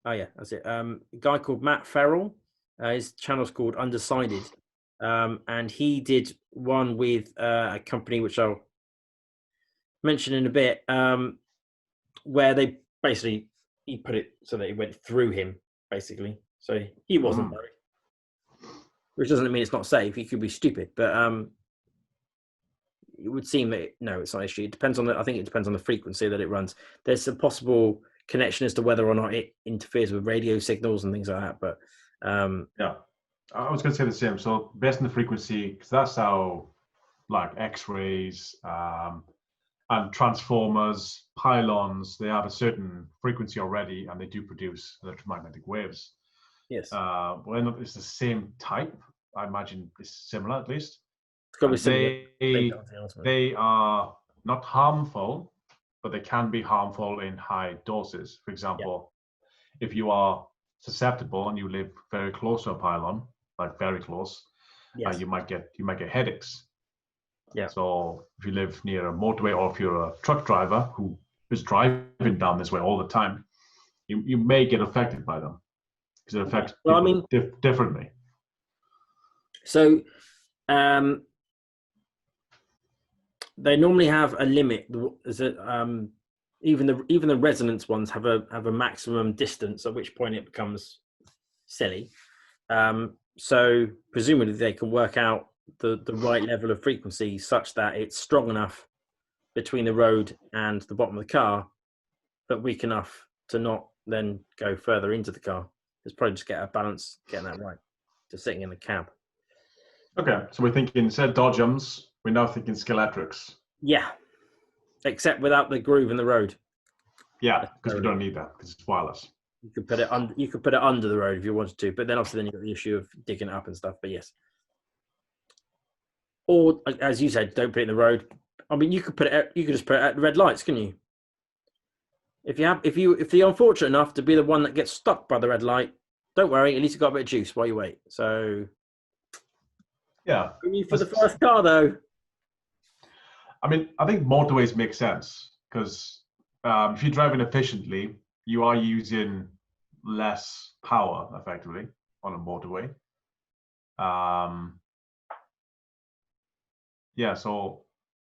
[SPEAKER 1] Oh yeah, that's it. A guy called Matt Farrell. His channel's called Undecided, and he did one with a company which I'll mention in a bit, where they basically he put it so that it went through him, basically. So he wasn't worried, which doesn't mean it's not safe. He could be stupid, but it would seem that no, it's not an issue. It depends on I think it depends on the frequency that it runs. There's a possible connection as to whether or not it interferes with radio signals and things like that, but
[SPEAKER 2] yeah, I was going to say the same. So based on the frequency, because that's how like X-rays and transformers, pylons, they have a certain frequency already, and they do produce electromagnetic waves.
[SPEAKER 1] Yes.
[SPEAKER 2] Well, it's the same type. I imagine it's similar at least. They are not harmful, but they can be harmful in high doses. For example, if you are susceptible and you live very close to a pylon, like very close,
[SPEAKER 1] Yes.
[SPEAKER 2] you might get headaches.
[SPEAKER 1] Yeah.
[SPEAKER 2] So if you live near a motorway, or if you're a truck driver who is driving down this way all the time, you may get affected by them because it affects people differently.
[SPEAKER 1] So they normally have a limit. Is it even the resonance ones have a maximum distance, at which point it becomes silly. So presumably they can work out the right level of frequency such that it's strong enough between the road and the bottom of the car, but weak enough to not then go further into the car. It's probably just get a balance, getting that right, to sitting in the cab.
[SPEAKER 2] Okay, so we're thinking instead of Dodgems, we're now thinking Skeletrix.
[SPEAKER 1] Yeah, except without the groove in the road.
[SPEAKER 2] Yeah, because we don't need that because it's wireless.
[SPEAKER 1] You could put it under. You could put it under the road if you wanted to, but then obviously then you've got the issue of digging it up and stuff. But yes, or as you said, don't put it in the road. I mean, you could put it. You could just put it at the red lights, can you? If you're unfortunate enough to be the one that gets stuck by the red light, don't worry. At least you got a bit of juice while you wait. So
[SPEAKER 2] yeah,
[SPEAKER 1] for the first car though.
[SPEAKER 2] I mean, I think motorways make sense because if you're driving efficiently, you are using less power effectively on a motorway. Yeah, so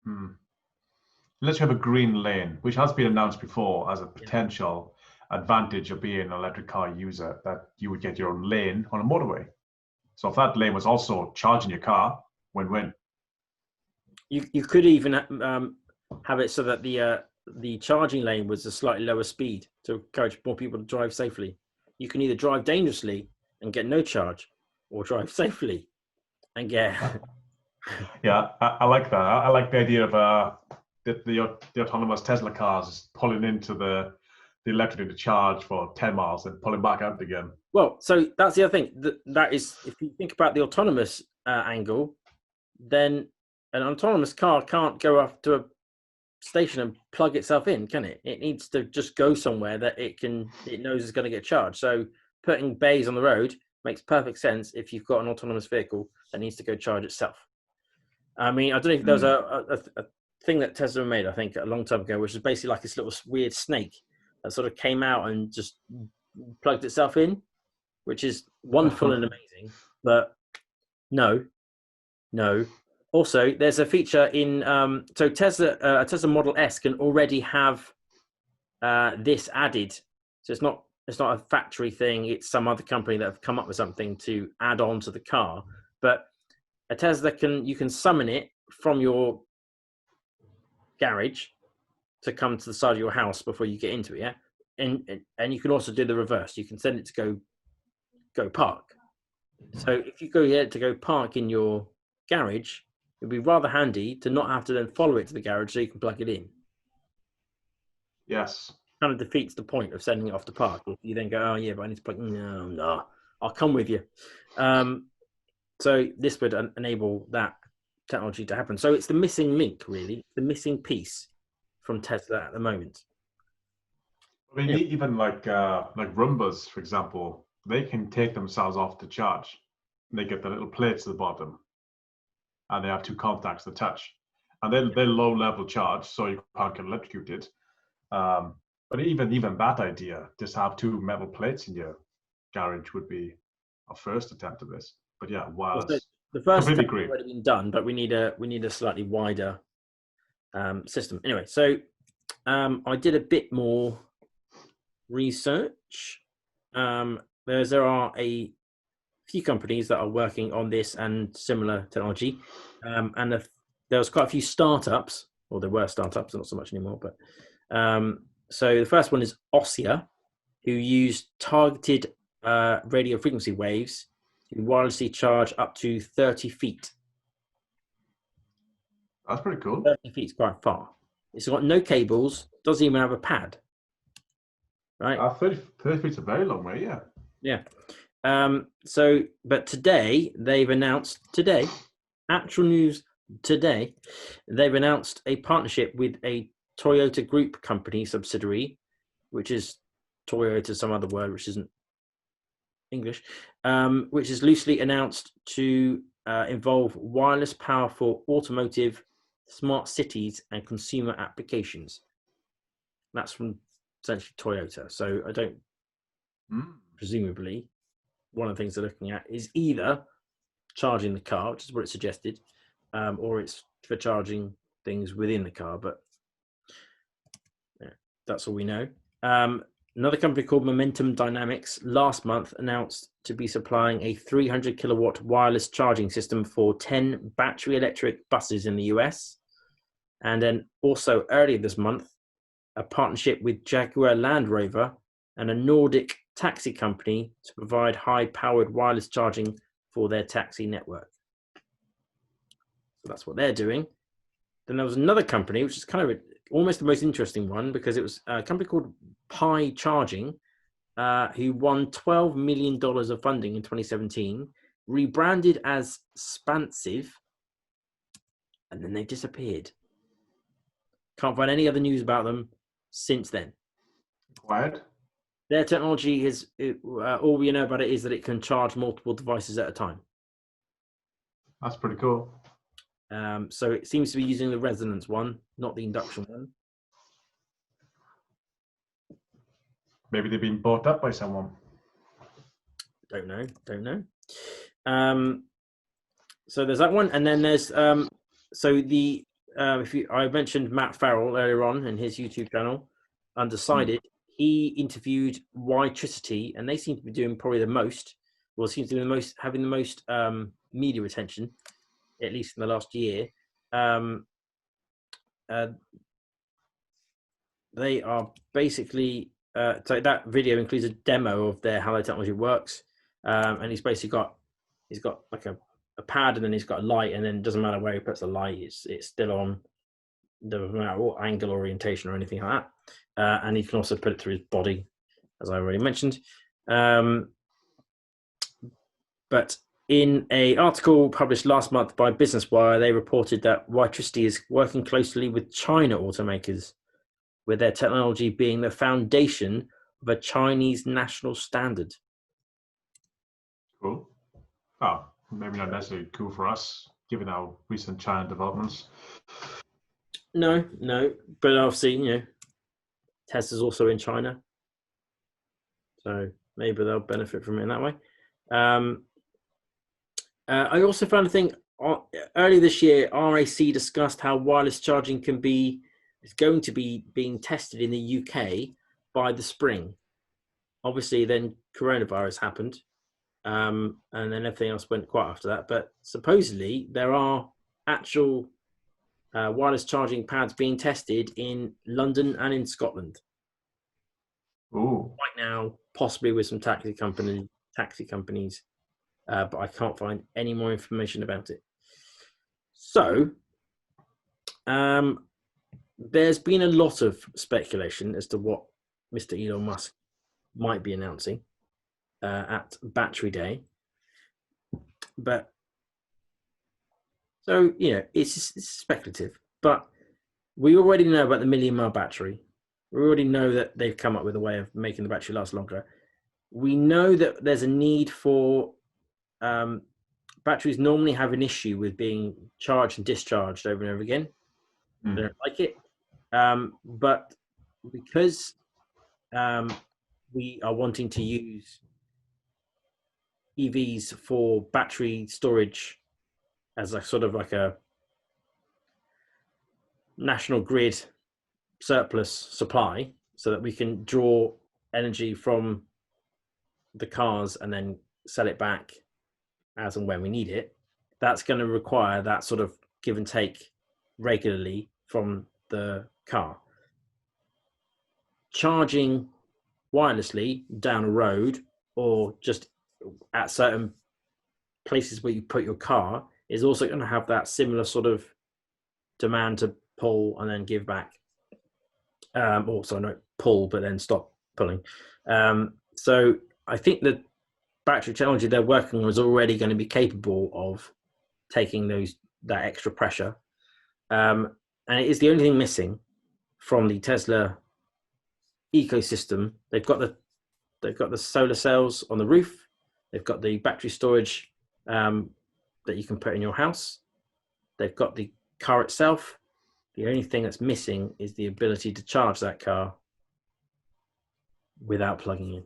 [SPEAKER 2] unless you have a green lane, which has been announced before as a potential advantage of being an electric car user, that you would get your own lane on a motorway. So if that lane was also charging your car, win-win.
[SPEAKER 1] You could even have it so that the charging lane was a slightly lower speed to encourage more people to drive safely. You can either drive dangerously and get no charge, or drive safely and get.
[SPEAKER 2] Yeah, I like that. I like the idea of the autonomous Tesla cars pulling into the electric to charge for 10 miles and pulling back out again.
[SPEAKER 1] Well, so that's the other thing. That is, if you think about the autonomous angle, then an autonomous car can't go up to a station and plug itself in, can it? It needs to just go somewhere that it knows it's going to get charged. So putting bays on the road makes perfect sense if you've got an autonomous vehicle that needs to go charge itself. I mean, I don't know if there was a thing that Tesla made, I think, a long time ago, which is basically like this little weird snake that sort of came out and just plugged itself in, which is wonderful and amazing. But no. Also, there's a feature in so Tesla Model S can already have this added. So it's not a factory thing. It's some other company that have come up with something to add on to the car. But a Tesla you can summon it from your garage to come to the side of your house before you get into it. Yeah, and you can also do the reverse. You can send it to go park. So if you to go park in your garage, it'd be rather handy to not have to then follow it to the garage so you can plug it in.
[SPEAKER 2] Yes.
[SPEAKER 1] Kind of defeats the point of sending it off to park. If you then go, oh yeah, but I need to plug. No, I'll come with you. So this would enable that technology to happen. So it's the missing link, really, the missing piece from Tesla at the moment.
[SPEAKER 2] I mean, even like Roombas, for example, they can take themselves off to charge. They get the little plates at the bottom, and they have two contacts to touch, and they're low level charge, so you can't get electrocuted. But even that idea, just have two metal plates in your garage, would be a first attempt at this. But yeah, wireless.
[SPEAKER 1] The first attempt has already been done, but we need a slightly wider system. Anyway, so I did a bit more research. There are a few companies that are working on this and similar technology, and there was quite a few startups, or there were startups, not so much anymore. But so the first one is Ossia, who use targeted radio frequency waves to wirelessly charge up to 30 feet.
[SPEAKER 2] That's pretty cool.
[SPEAKER 1] 30 feet is quite far. It's got no cables, doesn't even have a pad. Right?
[SPEAKER 2] 30 feet's a very long way, yeah.
[SPEAKER 1] Yeah. But today, they've announced, actual news today, they've announced a partnership with a Toyota Group company subsidiary, which is Toyota, some other word, which isn't English, which is loosely announced to involve wireless power for automotive, smart cities, and consumer applications. That's from essentially Toyota. So I don't, presumably, one of the things they're looking at is either charging the car, which is what it suggested, or it's for charging things within the car. But yeah, that's all we know. Another company called Momentum Dynamics last month announced to be supplying a 300 kilowatt wireless charging system for 10 battery electric buses in the US. And then also earlier this month, a partnership with Jaguar Land Rover and a Nordic taxi company to provide high-powered wireless charging for their taxi network. So that's what they're doing. Then there was another company, which is kind of almost the most interesting one, because it was a company called Pi Charging, who won $12 million of funding in 2017, rebranded as Spansive, and then they disappeared. Can't find any other news about them since then.
[SPEAKER 2] Quiet.
[SPEAKER 1] Their technology is, all we know about it is that it can charge multiple devices at a time.
[SPEAKER 2] That's pretty cool.
[SPEAKER 1] So it seems to be using the resonance one, not the induction one.
[SPEAKER 2] Maybe they've been bought up by someone.
[SPEAKER 1] Don't know. So there's that one, and then there's I mentioned Matt Farrell earlier on in his YouTube channel, Undecided. He interviewed Waitricity, and they seem to be doing probably the most. Well, seems to be having the most media attention, at least in the last year. They are basically so that video includes a demo of how their technology works, and he's got like a pad, and then he's got a light, and then it doesn't matter where he puts the light, it's still on. Doesn't matter what angle, orientation, or anything like that. And he can also put it through his body, as I already mentioned. But in an article published last month by Business Wire, they reported that Waitricity is working closely with China automakers, with their technology being the foundation of a Chinese national standard.
[SPEAKER 2] Cool. Oh, maybe not necessarily cool for us, given our recent China developments.
[SPEAKER 1] No, but obviously, Tesla's also in China, so maybe they'll benefit from it in that way. I also found a thing earlier this year. RAC discussed how wireless charging is going to be being tested in the UK by the spring. Obviously, then coronavirus happened, and then everything else went quiet after that. But supposedly, there are actual wireless charging pads being tested in London and in Scotland.
[SPEAKER 2] Ooh.
[SPEAKER 1] Right now, possibly with some taxi companies, but I can't find any more information about it. So, there's been a lot of speculation as to what Mr. Elon Musk might be announcing at Battery Day, but so it's speculative. But we already know about the million-mile battery. We already know that they've come up with a way of making the battery last longer. We know that there's a need for batteries. Normally have an issue with being charged and discharged over and over again. They don't like it, but because we are wanting to use EVs for battery storage as a sort of like a national grid surplus supply, so that we can draw energy from the cars and then sell it back as and when we need it. That's going to require that sort of give and take regularly from the car. Charging wirelessly down a road or just at certain places where you put your car is also going to have that similar sort of demand to pull and then give back. Also not pull, but then stop pulling. So I think the battery technology they're working on is already going to be capable of taking that extra pressure. And it is the only thing missing from the Tesla ecosystem. They've got the solar cells on the roof, They've got the battery storage that you can put in your house. They've got the car itself. The only thing that's missing is the ability to charge that car without plugging in.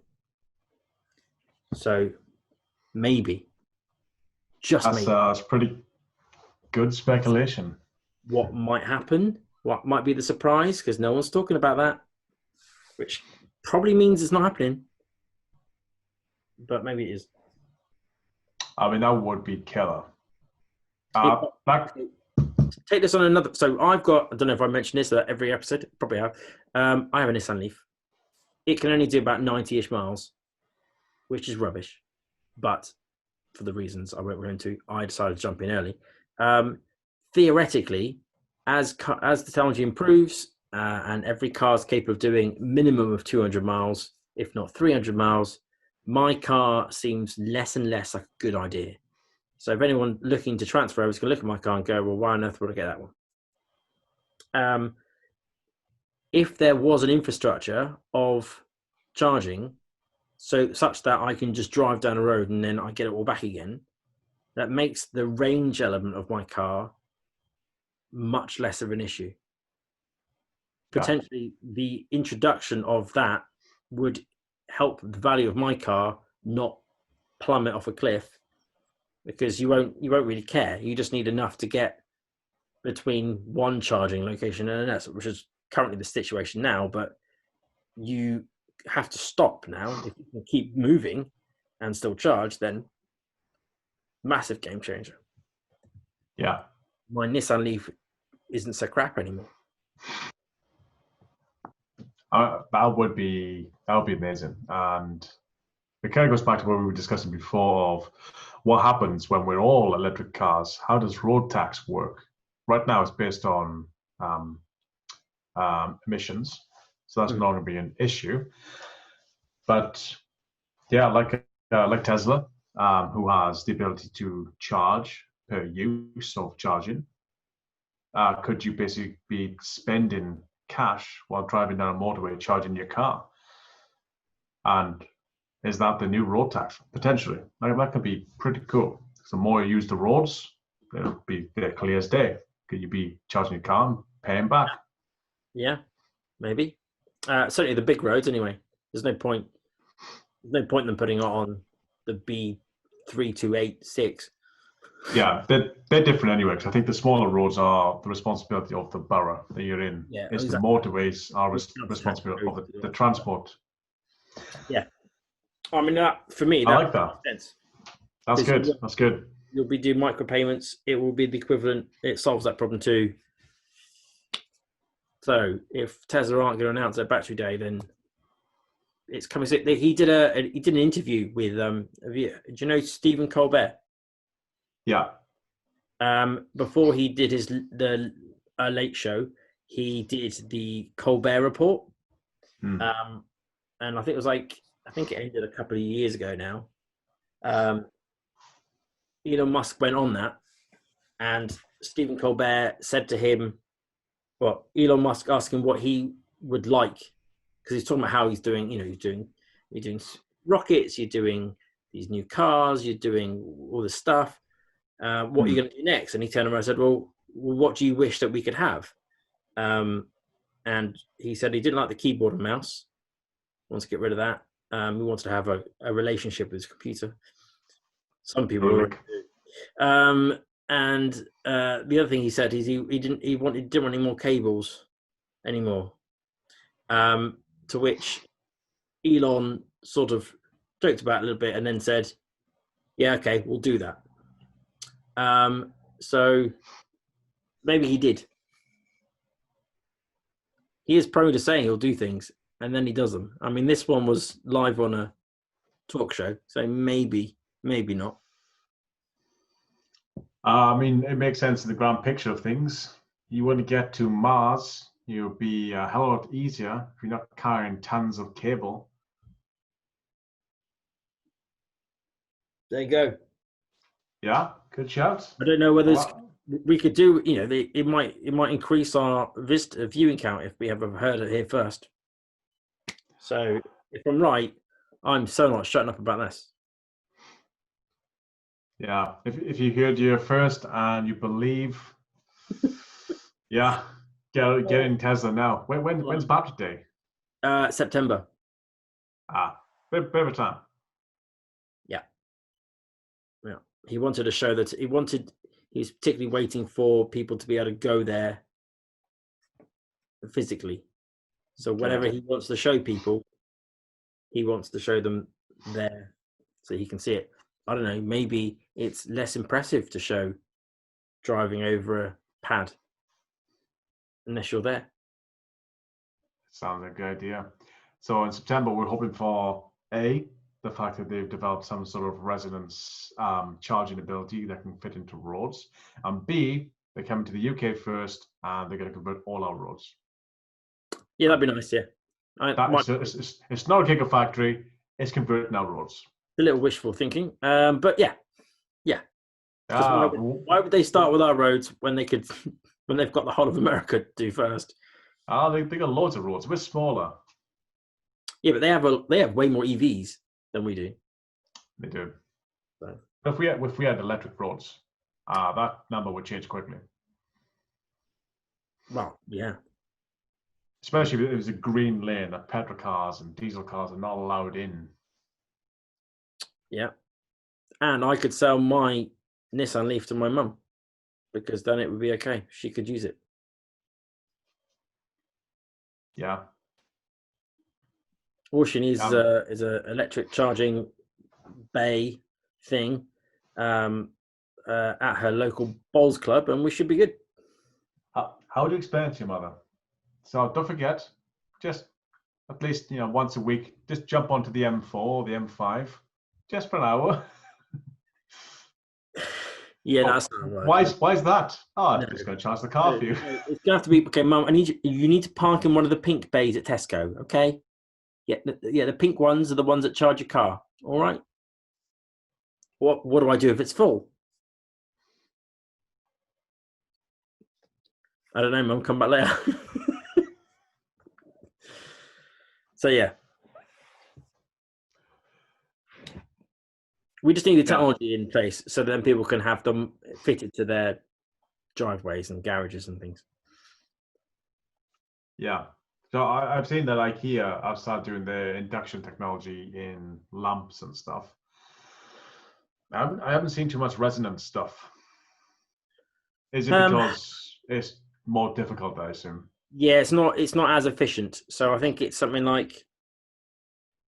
[SPEAKER 1] So maybe, just maybe.
[SPEAKER 2] That's pretty good speculation.
[SPEAKER 1] What might happen? What might be the surprise? Because no one's talking about that, which probably means it's not happening. But maybe it is.
[SPEAKER 2] I mean, that would be killer.
[SPEAKER 1] Take this on another. So I've got, I don't know if I mentioned this every episode, probably have. I have a Nissan Leaf. It can only do about 90-ish miles, which is rubbish. But for the reasons I won't go into, I decided to jump in early. Theoretically, as the technology improves and every car is capable of doing minimum of 200 miles, if not 300 miles, my car seems less and less like a good idea. So if anyone looking to transfer is going to look at my car and go, well, why on earth would I get that one? If there was an infrastructure of charging, so such that I can just drive down the road and then I get it all back again, that makes the range element of my car much less of an issue. Potentially, the introduction of that would help the value of my car not plummet off a cliff, because you won't really care. You just need enough to get between one charging location and another, which is currently the situation now. But you have to stop now. If you can keep moving and still charge, then massive game changer.
[SPEAKER 2] Yeah.
[SPEAKER 1] My Nissan Leaf isn't so crap anymore.
[SPEAKER 2] That would be amazing. And it kind of goes back to what we were discussing before of what happens when we're all electric cars. How does road tax work? Right now, it's based on emissions, so that's not going to be an issue. But yeah, like Tesla, who has the ability to charge per use of charging, could you basically be spending cash while driving down a motorway charging your car? And is that the new road tax? Potentially. That could be pretty cool. The more you use the roads, it'll be there clear as day. Could you be charging your car and paying back?
[SPEAKER 1] Yeah, maybe. Certainly the big roads anyway. There's no point in them putting it on the B3286.
[SPEAKER 2] Yeah, they're different anyway, because I think the smaller roads are the responsibility of the borough that you're in.
[SPEAKER 1] Yeah,
[SPEAKER 2] it's
[SPEAKER 1] exactly.
[SPEAKER 2] the motorways are responsibility of the transport.
[SPEAKER 1] Yeah. I mean, for me,
[SPEAKER 2] I like that.
[SPEAKER 1] Makes sense.
[SPEAKER 2] That's good. That's good.
[SPEAKER 1] You'll be doing micropayments. It will be the equivalent. It solves that problem too. So if Tesla aren't going to announce their battery day, then it's coming. He did an interview with do you know Stephen Colbert?
[SPEAKER 2] Yeah.
[SPEAKER 1] Before he did the Late Show, he did the Colbert Report. And I think it ended a couple of years ago now. Elon Musk went on that, and Stephen Colbert said to him, well, Elon Musk asked him what he would like, because he's talking about how he's doing, you're doing rockets, you're doing these new cars, you're doing all this stuff. What are you going to do next? And he turned around and said, well, what do you wish that we could have? And he said he didn't like the keyboard and mouse. He wants to get rid of that. He wanted to have a relationship with his computer. Some people already do. And the other thing he said is he didn't want any more cables anymore. To which Elon sort of joked about it a little bit and then said, yeah, okay, we'll do that. So maybe he did. He is prone to saying he'll do things and then he does them. I mean, this one was live on a talk show, so maybe not.
[SPEAKER 2] I mean, it makes sense in the grand picture of things. You want to get to Mars, you'll be a hell of a lot easier if you're not carrying tons of cable.
[SPEAKER 1] There you go.
[SPEAKER 2] Yeah, good shout.
[SPEAKER 1] I don't know whether we could do. It might increase our viewing count if we have heard it here first. So if I'm right, I'm so not shutting up about this.
[SPEAKER 2] Yeah, if you heard you first and you believe, yeah, get in Tesla now. When's battery day?
[SPEAKER 1] September.
[SPEAKER 2] Bit of a time.
[SPEAKER 1] Yeah. Yeah. He wanted to show that he's particularly waiting for people to be able to go there physically. So whenever he wants to show people, he wants to show them there so he can see it. I don't know, maybe it's less impressive to show driving over a pad unless you're there.
[SPEAKER 2] Sounds like a good idea. So in September, we're hoping for the fact that they've developed some sort of resonance charging ability that can fit into roads, and B, they're coming to the UK first, and they're going to convert all our roads.
[SPEAKER 1] Yeah, that'd be nice. Yeah,
[SPEAKER 2] It's not a gigafactory; it's converting our roads.
[SPEAKER 1] A little wishful thinking, but yeah. Why would they start with our roads when they could, when they've got the whole of America to do first?
[SPEAKER 2] They got loads of roads. We're smaller.
[SPEAKER 1] Yeah, but they have way more EVs than we do.
[SPEAKER 2] They do.
[SPEAKER 1] So.
[SPEAKER 2] If we had electric roads, that number would change quickly.
[SPEAKER 1] Well, yeah.
[SPEAKER 2] Especially if it was a green lane that petrol cars and diesel cars are not allowed in.
[SPEAKER 1] Yeah. And I could sell my Nissan Leaf to my mum because then it would be okay. She could use it.
[SPEAKER 2] Yeah.
[SPEAKER 1] All she needs is a electric charging bay thing at her local bowls club, and we should be good.
[SPEAKER 2] How do you explain it to your mother? So don't forget, just at least once a week, just jump onto the M4 or the M5, just for an hour.
[SPEAKER 1] Yeah, that's not right.
[SPEAKER 2] Why is that? Oh, no. I'm just going to charge the car for you.
[SPEAKER 1] It's going to have to be, okay, Mum, you need to park in one of the pink bays at Tesco, okay? Yeah, the pink ones are the ones that charge your car, all right? What do I do if it's full? I don't know, Mum, come back later. So, yeah. We just need the technology in place so then people can have them fitted to their driveways and garages and things.
[SPEAKER 2] Yeah. So I've seen that IKEA have started doing the induction technology in lamps and stuff. I haven't seen too much resonance stuff. Is it because it's more difficult, I assume?
[SPEAKER 1] Yeah, it's not as efficient. So I think it's something like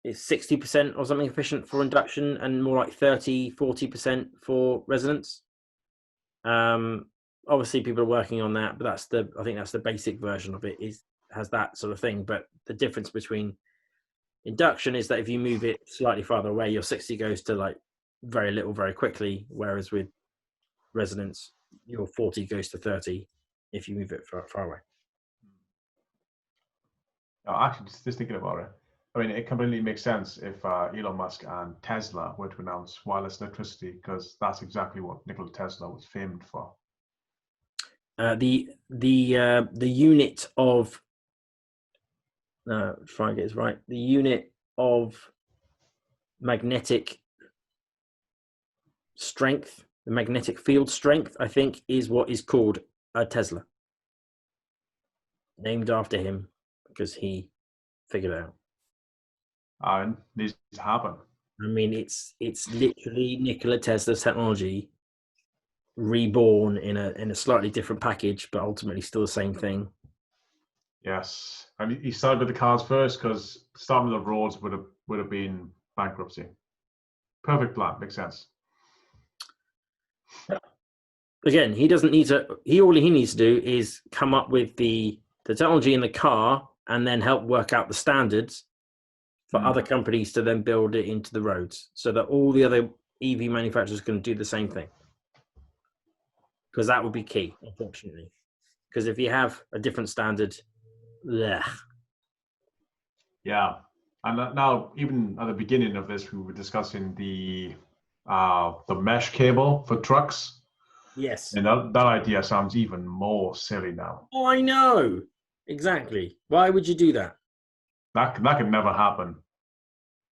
[SPEAKER 1] it's 60% or something efficient for induction and more like 30-40% for resonance. Obviously people are working on that, but I think that's the basic version of it, has that sort of thing. But the difference between induction is that if you move it slightly farther away, your 60 goes to like very little very quickly, whereas with resonance your 40 goes to 30 if you move it far away.
[SPEAKER 2] Actually, just thinking about it, I mean, it completely makes sense if Elon Musk and Tesla were to announce wireless electricity, because that's exactly what Nikola Tesla was famed for.
[SPEAKER 1] The unit of try and get this right. The unit of magnetic strength, the magnetic field strength, I think, is what is called a Tesla, named after him because he figured it out.
[SPEAKER 2] And needs to happen.
[SPEAKER 1] I mean, it's literally Nikola Tesla's technology reborn in a slightly different package, but ultimately still the same thing.
[SPEAKER 2] Yes, and he started with the cars first because starting with the roads would have been bankruptcy. Perfect plan, makes sense.
[SPEAKER 1] Again, he doesn't need to. All he needs to do is come up with the technology in the car and then help work out the standards for other companies to then build it into the roads, so that all the other EV manufacturers can do the same thing. Because that would be key, unfortunately. Because if you have a different standard, blech.
[SPEAKER 2] Yeah, and now even at the beginning of this, we were discussing the mesh cable for trucks.
[SPEAKER 1] Yes.
[SPEAKER 2] And that idea sounds even more silly now.
[SPEAKER 1] Oh, I know. Exactly. Why would you do that?
[SPEAKER 2] That could never happen.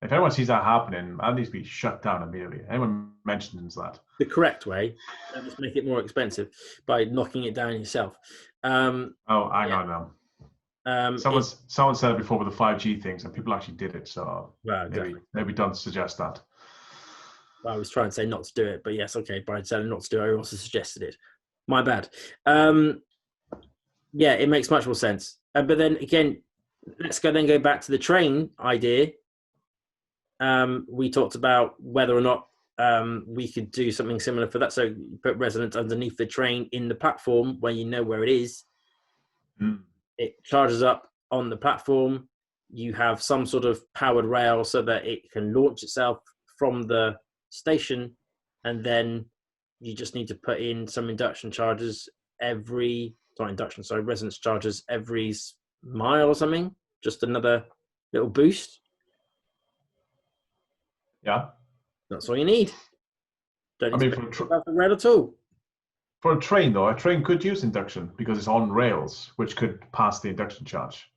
[SPEAKER 2] If anyone sees that happening, that needs to be shut down immediately. Anyone mentions that.
[SPEAKER 1] The correct way, don't just make it more expensive by knocking it down yourself.
[SPEAKER 2] Oh, hang on now. Someone said it before with the 5G things, and people actually did it. So
[SPEAKER 1] well,
[SPEAKER 2] maybe don't suggest that.
[SPEAKER 1] Well, I was trying to say not to do it, but yes, okay. By saying not to do it, I also suggested it. My bad. Yeah, it makes much more sense. But then again, let's go back to the train idea. We talked about whether or not we could do something similar for that. So you put resonance underneath the train in the platform where you know where it is. It charges up on the platform. You have some sort of powered rail so that it can launch itself from the station, and then you just need to put in some resonance charges every mile or something. Just another little boost.
[SPEAKER 2] Yeah,
[SPEAKER 1] that's all you need. Don't need
[SPEAKER 2] for
[SPEAKER 1] the rail at all.
[SPEAKER 2] For a train, though, a train could use induction because it's on rails, which could pass the induction charge.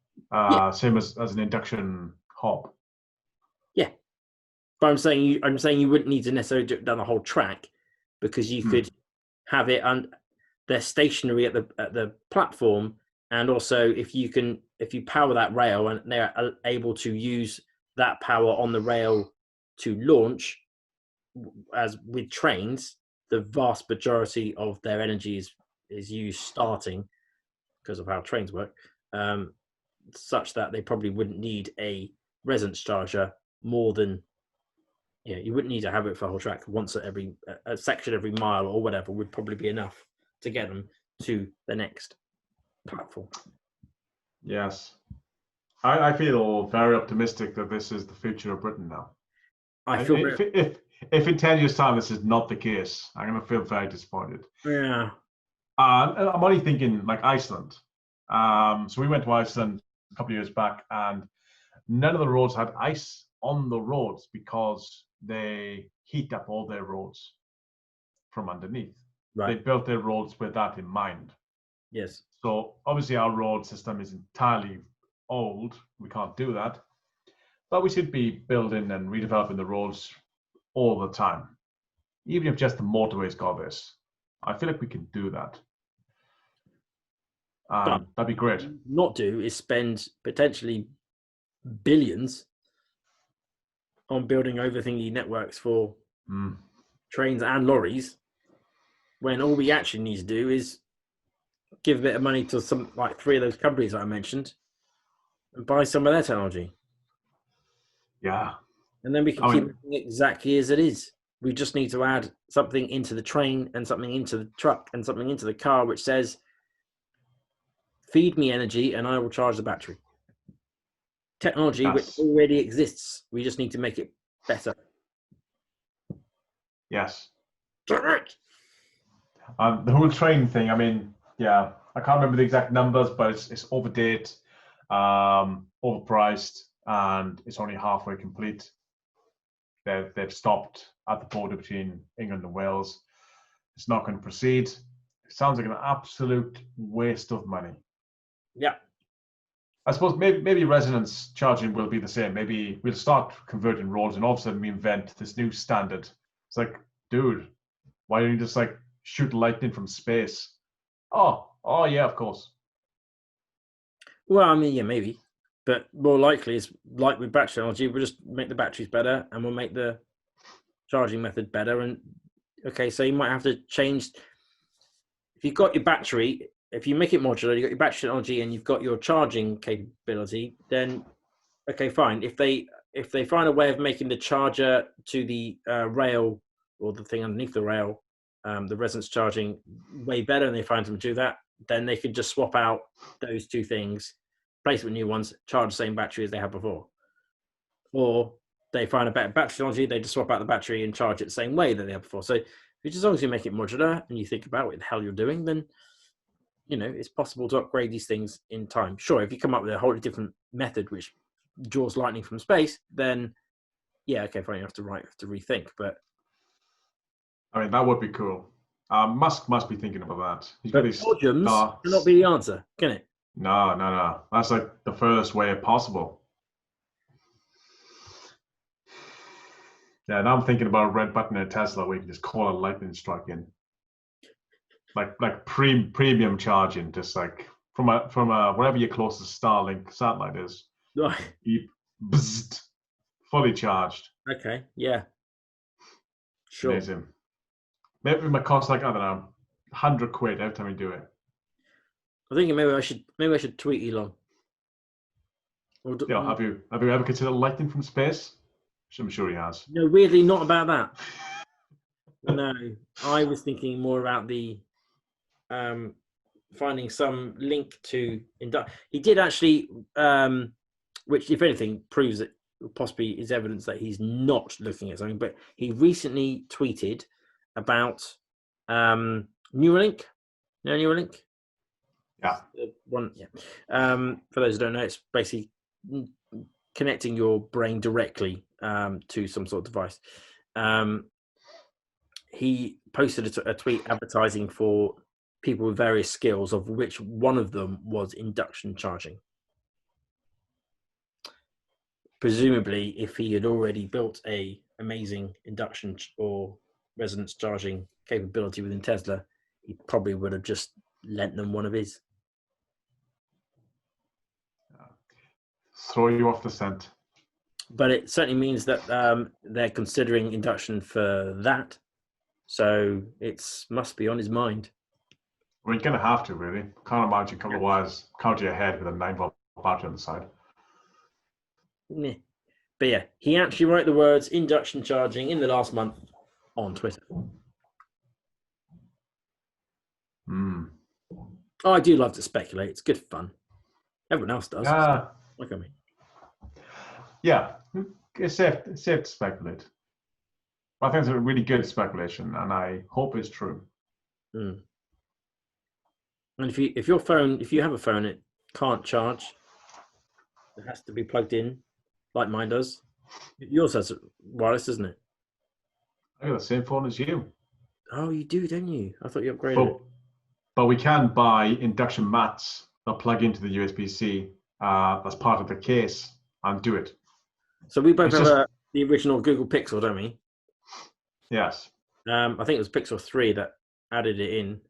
[SPEAKER 2] Same as an induction hob.
[SPEAKER 1] Yeah, but I'm saying you wouldn't need to necessarily do it down the whole track, because you could have it they're stationary at the platform, and also if you power that rail and they're able to use that power on the rail to launch, as with trains, the vast majority of their energy is used starting, because of how trains work, such that they probably wouldn't need a resonance charger more than, you wouldn't need to have it for the whole track. Once at every a section every mile or whatever would probably be enough to get them to the next platform.
[SPEAKER 2] Yes. I feel very optimistic that this is the future of Britain now.
[SPEAKER 1] I feel
[SPEAKER 2] if in 10 years' time this is not the case, I'm going to feel very disappointed.
[SPEAKER 1] Yeah.
[SPEAKER 2] I'm only thinking like Iceland. So we went to Iceland a couple of years back, and none of the roads had ice on the roads because they heat up all their roads from underneath. Right. They built their roads with that in mind.
[SPEAKER 1] Yes.
[SPEAKER 2] So obviously our road system is entirely old. We can't do that. But we should be building and redeveloping the roads all the time. Even if just the motorways got this, I feel like we can do that. That'd be great.
[SPEAKER 1] Not do is spend potentially billions on building overthingy networks for trains and lorries, when all we actually need to do is give a bit of money to some, like 3 of those companies that I mentioned, and buy some of their technology.
[SPEAKER 2] Yeah.
[SPEAKER 1] And then we can keep it exactly as it is. We just need to add something into the train and something into the truck and something into the car, which says, feed me energy and I will charge the battery. Technology which already exists. We just need to make it better.
[SPEAKER 2] Yes. The whole train thing, I can't remember the exact numbers, but it's overdate, overpriced, and it's only halfway complete. They've stopped at the border between England and Wales. It's not going to proceed. It sounds like an absolute waste of money.
[SPEAKER 1] Yeah.
[SPEAKER 2] I suppose maybe resonance charging will be the same. Maybe we'll start converting roads, and all of a sudden we invent this new standard. It's like, dude, why don't you just like shoot lightning from space? Oh yeah, of course.
[SPEAKER 1] Well, maybe. But more likely, it's like with battery technology, we'll just make the batteries better and we'll make the charging method better. And okay, so you might have to change. If you've got your battery, if you make it modular, you've got your battery technology and you've got your charging capability, then okay, fine. If they find a way of making the charger to the rail or the thing underneath the rail, the resonance charging way better, and they find them to do that, then they could just swap out those two things, replace it with new ones, charge the same battery as they had before. Or they find a better battery technology, they just swap out the battery and charge it the same way that they had before. So as long as you make it modular and you think about what the hell you're doing, then it's possible to upgrade these things in time. Sure, if you come up with a wholly different method which draws lightning from space, then yeah, okay, fine, you have to rethink. But
[SPEAKER 2] that would be cool. Musk must be thinking about that.
[SPEAKER 1] But modules cannot be the answer, can it?
[SPEAKER 2] No. That's like the furthest way possible. Yeah, now I'm thinking about a red button in a Tesla where you can just call a lightning strike in. Like premium charging, just like from a wherever your closest Starlink satellite is.
[SPEAKER 1] Right.
[SPEAKER 2] You bzzzt, fully charged.
[SPEAKER 1] Okay. Yeah. Sure.
[SPEAKER 2] Amazing. Maybe it might cost like, I don't know, £100 every time you do it.
[SPEAKER 1] I'm thinking maybe I should tweet Elon.
[SPEAKER 2] Yeah, have you ever considered lightning from space? I'm sure he has.
[SPEAKER 1] No, weirdly not about that. No, I was thinking more about the finding some link to he did actually, which if anything proves that possibly is evidence that he's not looking at something. But he recently tweeted about Neuralink. You know Neuralink?
[SPEAKER 2] Yeah.
[SPEAKER 1] One. Yeah. For those who don't know, it's basically connecting your brain directly to some sort of device. He posted a tweet advertising for people with various skills, of which one of them was induction charging. Presumably, if he had already built a amazing induction or resonance charging capability within Tesla, he probably would have just lent them one of his.
[SPEAKER 2] Throw you off the scent.
[SPEAKER 1] But it certainly means that they're considering induction for that. So it must be on his mind.
[SPEAKER 2] Well, you're going to have to, really. Can't imagine a couple of wires count your head with a 9-volt battery on the side.
[SPEAKER 1] Yeah. But yeah, he actually wrote the words induction charging in the last month on Twitter.
[SPEAKER 2] Mm.
[SPEAKER 1] Oh, I do love to speculate. It's good fun. Everyone else does. So look at me.
[SPEAKER 2] Yeah, it's safe to speculate. I think it's a really good speculation, and I hope it's true.
[SPEAKER 1] Mm. And if you have a phone, it can't charge. It has to be plugged in, like mine does. Yours has wireless, doesn't it?
[SPEAKER 2] I got the same phone as you.
[SPEAKER 1] Oh, you do, don't you? I thought you upgraded it.
[SPEAKER 2] But we can buy induction mats that plug into the USB-C as part of the case and do it.
[SPEAKER 1] So we both have the original Google Pixel, don't we?
[SPEAKER 2] Yes.
[SPEAKER 1] I think it was Pixel 3 that added it in.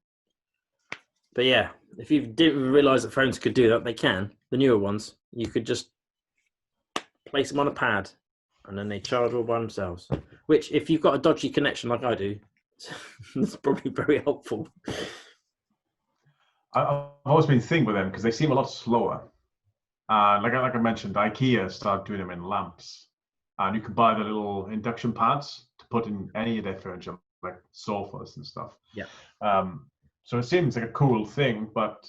[SPEAKER 1] But yeah, if you didn't realize that phones could do that, they can. The newer ones, you could just place them on a pad and then they charge all by themselves. Which, if you've got a dodgy connection like I do, it's probably very helpful.
[SPEAKER 2] I've always been thinking with them because they seem a lot slower. Like I mentioned, IKEA started doing them in lamps. And you can buy the little induction pads to put in any of their furniture, like sofas and stuff.
[SPEAKER 1] Yeah.
[SPEAKER 2] So it seems like a cool thing, but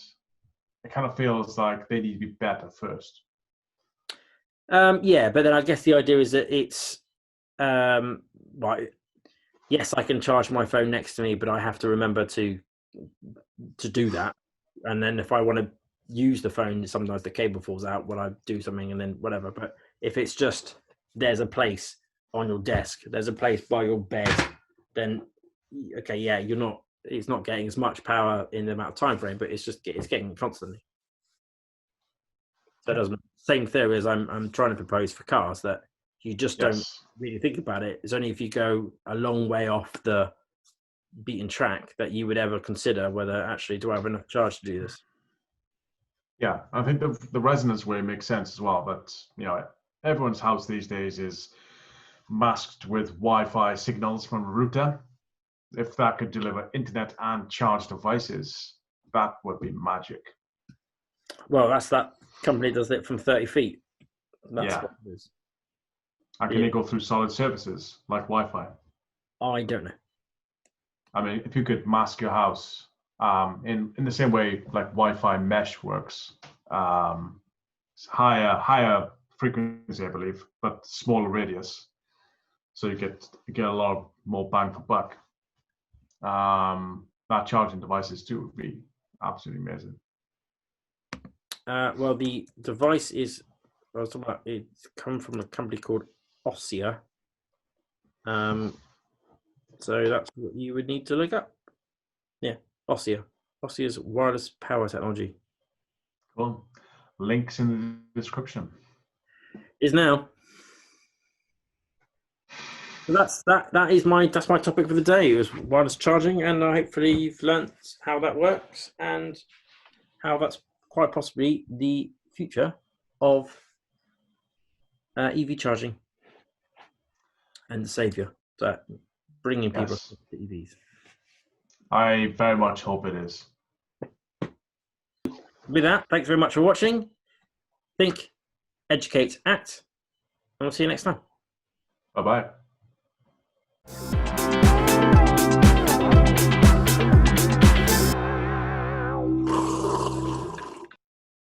[SPEAKER 2] it kind of feels like they need to be better first.
[SPEAKER 1] Yeah, but then I guess the idea is that it's right. Yes, I can charge my phone next to me, but I have to remember to do that. And then if I want to use the phone, sometimes the cable falls out when I do something, and then whatever. But if it's just there's a place on your desk, there's a place by your bed, then okay, yeah, it's not getting as much power in the amount of time frame, but it's getting constantly. So it doesn't. Same theory as I'm trying to propose for cars, that you just don't really think about it. It's only if you go a long way off the beaten track that you would ever consider whether actually do I have enough charge to do this.
[SPEAKER 2] Yeah, I think the resonance way makes sense as well. But everyone's house these days is masked with Wi-Fi signals from a router. If that could deliver internet and charge devices, that would be magic.
[SPEAKER 1] Well, that's that company does it from 30 feet. That's what it is.
[SPEAKER 2] And can you go through solid surfaces like Wi-Fi?
[SPEAKER 1] I don't know.
[SPEAKER 2] I mean, if you could mask your house in the same way like Wi-Fi mesh works, it's higher frequency, I believe, but smaller radius, so you get a lot more bang for buck. That charging devices too would be absolutely amazing.
[SPEAKER 1] Well, the device is, it's come from a company called Ossia. So that's what you would need to look up. Yeah, Ossia. Ossia's wireless power technology.
[SPEAKER 2] Cool. Links in the description.
[SPEAKER 1] Is now. So that's my topic for the day. It was wireless charging, and hopefully you've learnt how that works and how that's quite possibly the future of EV charging and the saviour, bringing people to EVs.
[SPEAKER 2] I very much hope it is.
[SPEAKER 1] With that, thanks very much for watching. Think, educate, act, and we'll see you next time.
[SPEAKER 2] Bye-bye.